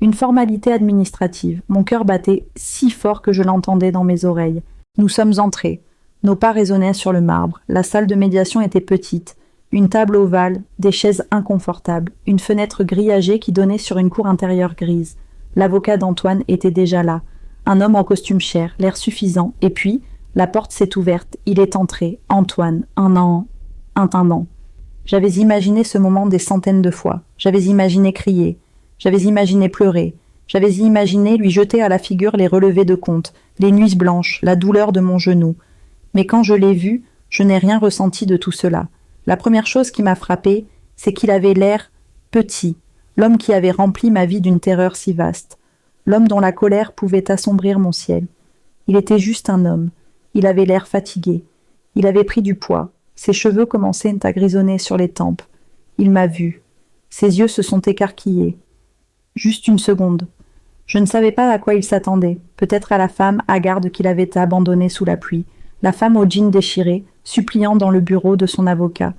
Une formalité administrative. Mon cœur battait si fort que je l'entendais dans mes oreilles. Nous sommes entrés. Nos pas résonnaient sur le marbre. La salle de médiation était petite. Une table ovale, des chaises inconfortables, une fenêtre grillagée qui donnait sur une cour intérieure grise. L'avocat d'Antoine était déjà là. Un homme en costume cher, l'air suffisant, et puis, la porte s'est ouverte, il est entré, Antoine, un intendant. J'avais imaginé ce moment des centaines de fois, j'avais imaginé crier, j'avais imaginé pleurer, j'avais imaginé lui jeter à la figure les relevés de compte, les nuits blanches, la douleur de mon genou. Mais quand je l'ai vu, je n'ai rien ressenti de tout cela. La première chose qui m'a frappée, c'est qu'il avait l'air petit, l'homme qui avait rempli ma vie d'une terreur si vaste, l'homme dont la colère pouvait assombrir mon ciel. Il était juste un homme. Il avait l'air fatigué. Il avait pris du poids. Ses cheveux commençaient à grisonner sur les tempes. Il m'a vu. Ses yeux se sont écarquillés. Juste une seconde. Je ne savais pas à quoi il s'attendait. Peut-être à la femme hagarde qu'il avait abandonnée sous la pluie. La femme au jean déchiré, suppliant dans le bureau de son avocat.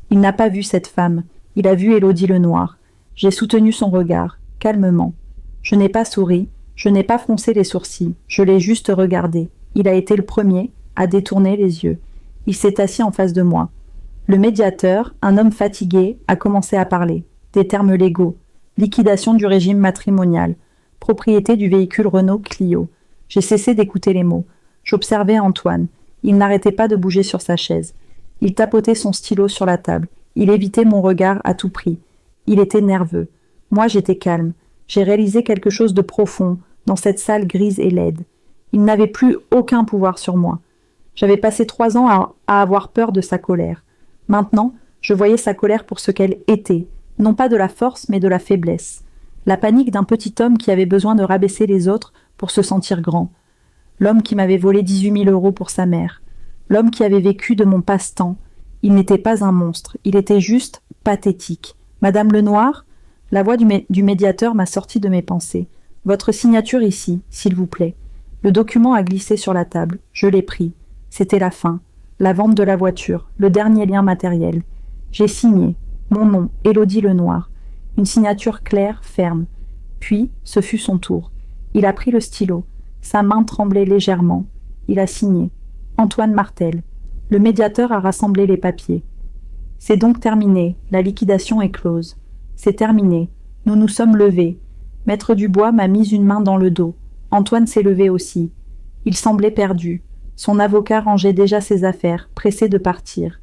Il n'a pas vu cette femme. Il a vu Élodie Lenoir. J'ai soutenu son regard, calmement. Je n'ai pas souri. Je n'ai pas froncé les sourcils. Je l'ai juste regardé. Il a été le premier à détourner les yeux. Il s'est assis en face de moi. Le médiateur, un homme fatigué, a commencé à parler. Des termes légaux. Liquidation du régime matrimonial. Propriété du véhicule Renault Clio. J'ai cessé d'écouter les mots. J'observais Antoine. Il n'arrêtait pas de bouger sur sa chaise. Il tapotait son stylo sur la table. Il évitait mon regard à tout prix. Il était nerveux. Moi, j'étais calme. J'ai réalisé quelque chose de profond dans cette salle grise et laide. Il n'avait plus aucun pouvoir sur moi. J'avais passé 3 ans à avoir peur de sa colère. Maintenant, je voyais sa colère pour ce qu'elle était, non pas de la force, mais de la faiblesse. La panique d'un petit homme qui avait besoin de rabaisser les autres pour se sentir grand. L'homme qui m'avait volé 18 000 € pour sa mère. L'homme qui avait vécu de mon passe-temps. Il n'était pas un monstre, il était juste pathétique. Madame Lenoir, la voix du médiateur m'a sorti de mes pensées. Votre signature ici, s'il vous plaît. Le document a glissé sur la table. Je l'ai pris. C'était la fin. La vente de la voiture. Le dernier lien matériel. J'ai signé. Mon nom, Élodie Lenoir. Une signature claire, ferme. Puis, ce fut son tour. Il a pris le stylo. Sa main tremblait légèrement. Il a signé. Antoine Martel. Le médiateur a rassemblé les papiers. C'est donc terminé. La liquidation est close. C'est terminé. Nous nous sommes levés. Maître Dubois m'a mis une main dans le dos. Antoine s'est levé aussi. Il semblait perdu. Son avocat rangeait déjà ses affaires, pressé de partir.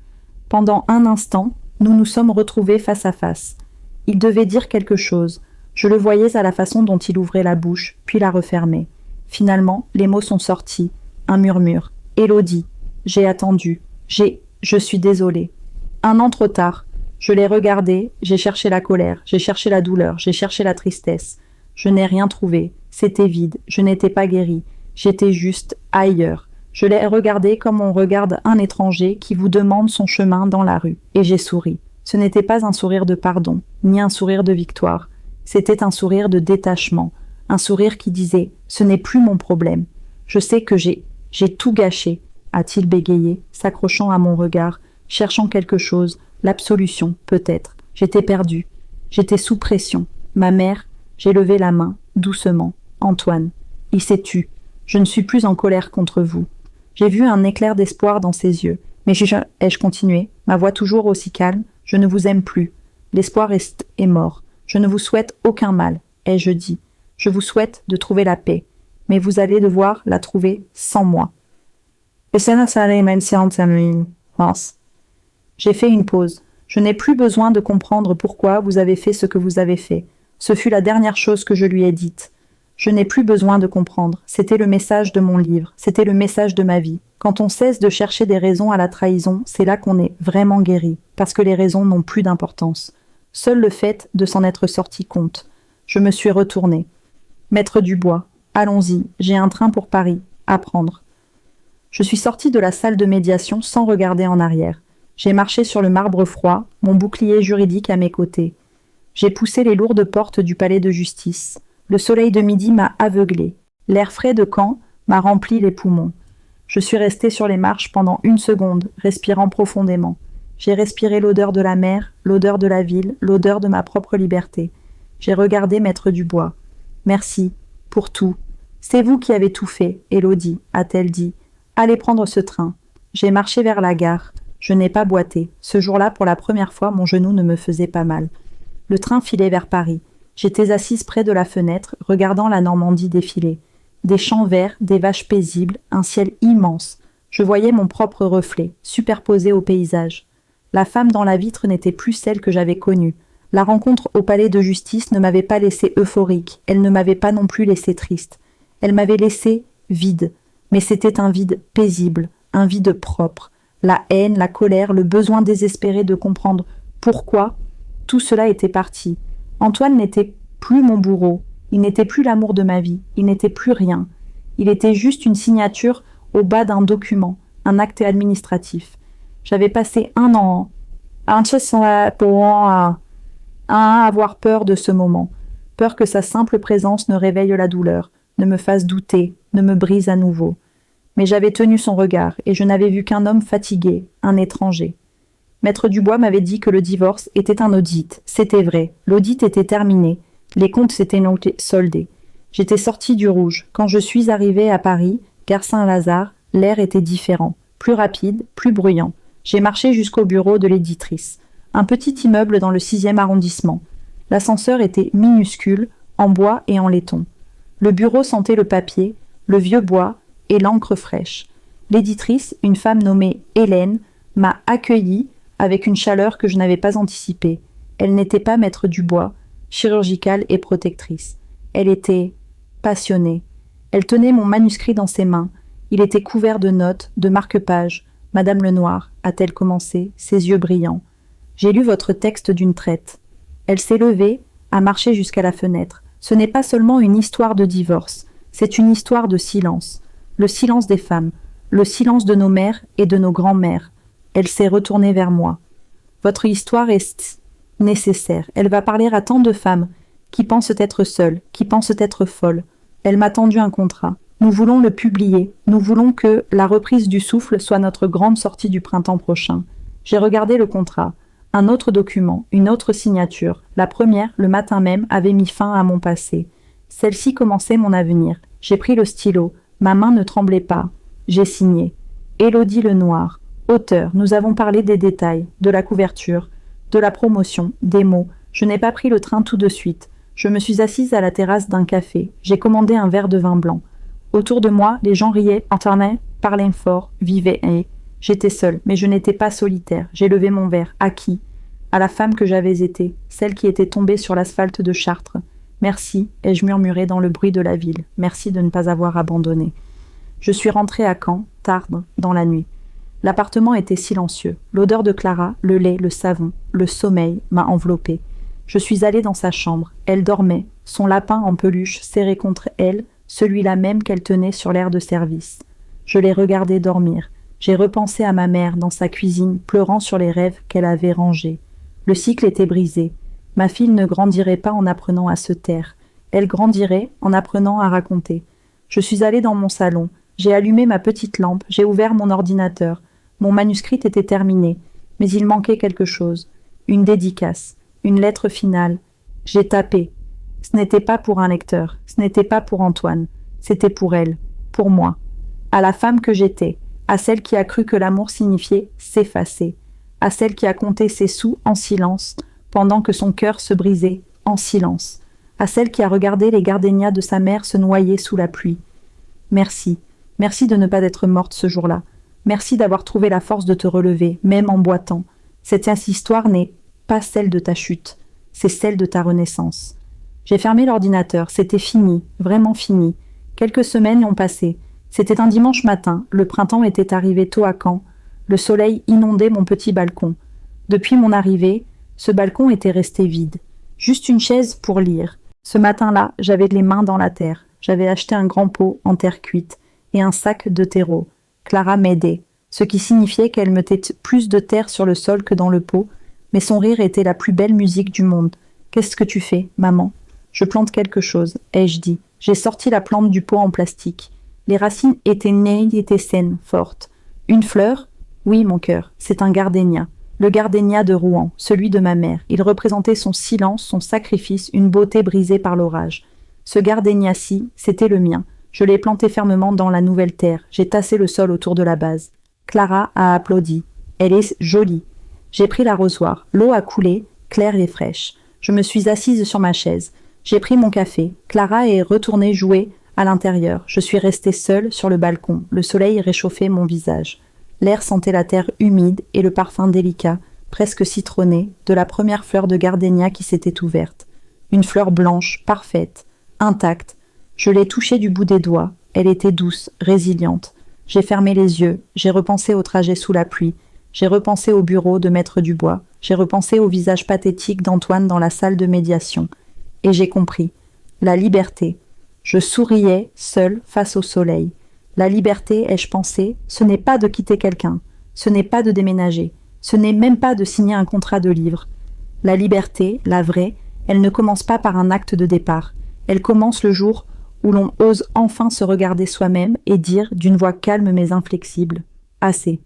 Pendant un instant, nous nous sommes retrouvés face à face. Il devait dire quelque chose. Je le voyais à la façon dont il ouvrait la bouche, puis la refermait. Finalement, les mots sont sortis. Un murmure. « Élodie, j'ai attendu. Je suis désolée. » 1 an trop tard. Je l'ai regardé, j'ai cherché la colère, j'ai cherché la douleur, j'ai cherché la tristesse. Je n'ai rien trouvé. C'était vide. Je n'étais pas guérie. J'étais juste ailleurs. Je l'ai regardé comme on regarde un étranger qui vous demande son chemin dans la rue. Et j'ai souri. Ce n'était pas un sourire de pardon, ni un sourire de victoire. C'était un sourire de détachement. Un sourire qui disait « Ce n'est plus mon problème. Je sais que j'ai tout gâché », a-t-il bégayé, s'accrochant à mon regard, cherchant quelque chose, l'absolution, peut-être. J'étais perdue. J'étais sous pression. Ma mère, j'ai levé la main, doucement. Antoine. Il s'est tu. Je ne suis plus en colère contre vous. J'ai vu un éclair d'espoir dans ses yeux. Mais ai-je continué, ma voix toujours aussi calme, je ne vous aime plus. L'espoir est mort. Je ne vous souhaite aucun mal, ai-je dit. Je vous souhaite de trouver la paix. Mais vous allez devoir la trouver sans moi. J'ai fait une pause. Je n'ai plus besoin de comprendre pourquoi vous avez fait ce que vous avez fait. Ce fut la dernière chose que je lui ai dite. Je n'ai plus besoin de comprendre. C'était le message de mon livre. C'était le message de ma vie. Quand on cesse de chercher des raisons à la trahison, c'est là qu'on est vraiment guéri. Parce que les raisons n'ont plus d'importance. Seul le fait de s'en être sorti compte. Je me suis retournée. Maître Dubois, allons-y. J'ai un train pour Paris. À prendre. Je suis sortie de la salle de médiation sans regarder en arrière. J'ai marché sur le marbre froid, mon bouclier juridique à mes côtés. J'ai poussé les lourdes portes du palais de justice. Le soleil de midi m'a aveuglé. L'air frais de Caen m'a rempli les poumons. Je suis restée sur les marches pendant 1 seconde, respirant profondément. J'ai respiré l'odeur de la mer, l'odeur de la ville, l'odeur de ma propre liberté. J'ai regardé Maître Dubois. « Merci, pour tout. C'est vous qui avez tout fait, Élodie, a-t-elle dit. Allez prendre ce train. » J'ai marché vers la gare. Je n'ai pas boité. Ce jour-là, pour la première fois, mon genou ne me faisait pas mal. Le train filait vers Paris. J'étais assise près de la fenêtre, regardant la Normandie défiler. Des champs verts, des vaches paisibles, un ciel immense. Je voyais mon propre reflet, superposé au paysage. La femme dans la vitre n'était plus celle que j'avais connue. La rencontre au palais de justice ne m'avait pas laissé euphorique, elle ne m'avait pas non plus laissé triste. Elle m'avait laissé vide, mais c'était un vide paisible, un vide propre. La haine, la colère, le besoin désespéré de comprendre pourquoi, tout cela était parti. Antoine n'était plus mon bourreau, il n'était plus l'amour de ma vie, il n'était plus rien. Il était juste une signature au bas d'un document, un acte administratif. J'avais passé un an à avoir peur de ce moment, peur que sa simple présence ne réveille la douleur, ne me fasse douter, ne me brise à nouveau. Mais j'avais tenu son regard, et je n'avais vu qu'un homme fatigué, un étranger. Maître Dubois m'avait dit que le divorce était un audit. C'était vrai, l'audit était terminé, les comptes s'étaient donc soldés. J'étais sortie du rouge. Quand je suis arrivée à Paris, gare Saint-Lazare, l'air était différent, plus rapide, plus bruyant. J'ai marché jusqu'au bureau de l'éditrice. Un petit immeuble dans le 6e arrondissement. L'ascenseur était minuscule, en bois et en laiton. Le bureau sentait le papier, le vieux bois et l'encre fraîche. L'éditrice, une femme nommée Hélène, m'a accueillie avec une chaleur que je n'avais pas anticipée. Elle n'était pas maître Dubois, chirurgicale et protectrice. Elle était passionnée. Elle tenait mon manuscrit dans ses mains. Il était couvert de notes, de marque-pages. Madame Lenoir, a-t-elle commencé, ses yeux brillants. J'ai lu votre texte d'une traite. Elle s'est levée, a marché jusqu'à la fenêtre. Ce n'est pas seulement une histoire de divorce, c'est une histoire de silence. Le silence des femmes, le silence de nos mères et de nos grands-mères. Elle s'est retournée vers moi. Votre histoire est nécessaire. Elle va parler à tant de femmes qui pensent être seules, qui pensent être folles. Elle m'a tendu un contrat. Nous voulons le publier. Nous voulons que la reprise du souffle soit notre grande sortie du printemps prochain. J'ai regardé le contrat. Un autre document, une autre signature. La première, le matin même, avait mis fin à mon passé. Celle-ci commençait mon avenir. J'ai pris le stylo. Ma main ne tremblait pas. J'ai signé. Élodie Lenoir. Auteur. Nous avons parlé des détails, de la couverture, de la promotion, des mots. Je n'ai pas pris le train tout de suite. Je me suis assise à la terrasse d'un café. J'ai commandé un verre de vin blanc. Autour de moi, les gens riaient, entendaient, parlaient fort, vivaient et... J'étais seule, mais je n'étais pas solitaire. J'ai levé mon verre. À qui? À la femme que j'avais été, celle qui était tombée sur l'asphalte de Chartres. Merci, ai-je murmuré dans le bruit de la ville. Merci de ne pas avoir abandonné. Je suis rentrée à Caen, tard, dans la nuit. L'appartement était silencieux. L'odeur de Clara, le lait, le savon, le sommeil m'a enveloppée. Je suis allée dans sa chambre. Elle dormait, son lapin en peluche serré contre elle, celui-là même qu'elle tenait sur l'air de service. Je l'ai regardé dormir. J'ai repensé à ma mère dans sa cuisine, pleurant sur les rêves qu'elle avait rangés. Le cycle était brisé. Ma fille ne grandirait pas en apprenant à se taire. Elle grandirait en apprenant à raconter. Je suis allée dans mon salon. J'ai allumé ma petite lampe. J'ai ouvert mon ordinateur. Mon manuscrit était terminé. Mais il manquait quelque chose. Une dédicace. Une lettre finale. J'ai tapé. Ce n'était pas pour un lecteur. Ce n'était pas pour Antoine. C'était pour elle. Pour moi. À la femme que j'étais. À celle qui a cru que l'amour signifiait s'effacer, à celle qui a compté ses sous en silence, pendant que son cœur se brisait en silence, à celle qui a regardé les gardénias de sa mère se noyer sous la pluie. Merci, merci de ne pas être morte ce jour-là, merci d'avoir trouvé la force de te relever, même en boitant. Cette histoire n'est pas celle de ta chute, c'est celle de ta renaissance. J'ai fermé l'ordinateur, c'était fini, vraiment fini. Quelques semaines ont passé. C'était un dimanche matin, le printemps était arrivé tôt à Caen, le soleil inondait mon petit balcon. Depuis mon arrivée, ce balcon était resté vide. Juste une chaise pour lire. Ce matin-là, j'avais les mains dans la terre. J'avais acheté un grand pot en terre cuite et un sac de terreau. Clara m'aidait, ce qui signifiait qu'elle mettait plus de terre sur le sol que dans le pot, mais son rire était la plus belle musique du monde. « Qu'est-ce que tu fais, maman ?»« Je plante quelque chose, ai-je dit. J'ai sorti la plante du pot en plastique. Les racines étaient nées, étaient saines, fortes. Une fleur? Oui, mon cœur, c'est un gardénia. Le gardénia de Rouen, celui de ma mère. Il représentait son silence, son sacrifice, une beauté brisée par l'orage. Ce gardénia-ci, c'était le mien. Je l'ai planté fermement dans la nouvelle terre. J'ai tassé le sol autour de la base. Clara a applaudi. Elle est jolie. J'ai pris l'arrosoir. L'eau a coulé, claire et fraîche. Je me suis assise sur ma chaise. J'ai pris mon café. Clara est retournée jouer À l'intérieur, je suis restée seule sur le balcon. Le soleil réchauffait mon visage. L'air sentait la terre humide et le parfum délicat, presque citronné, de la première fleur de gardénia qui s'était ouverte. Une fleur blanche, parfaite, intacte. Je l'ai touchée du bout des doigts. Elle était douce, résiliente. J'ai fermé les yeux, j'ai repensé au trajet sous la pluie, j'ai repensé au bureau de Maître Dubois, j'ai repensé au visage pathétique d'Antoine dans la salle de médiation. Et j'ai compris. La liberté. Je souriais, seule, face au soleil. La liberté, ai-je pensé, ce n'est pas de quitter quelqu'un, ce n'est pas de déménager, ce n'est même pas de signer un contrat de livre. La liberté, la vraie, elle ne commence pas par un acte de départ. Elle commence le jour où l'on ose enfin se regarder soi-même et dire, d'une voix calme mais inflexible, « Assez ».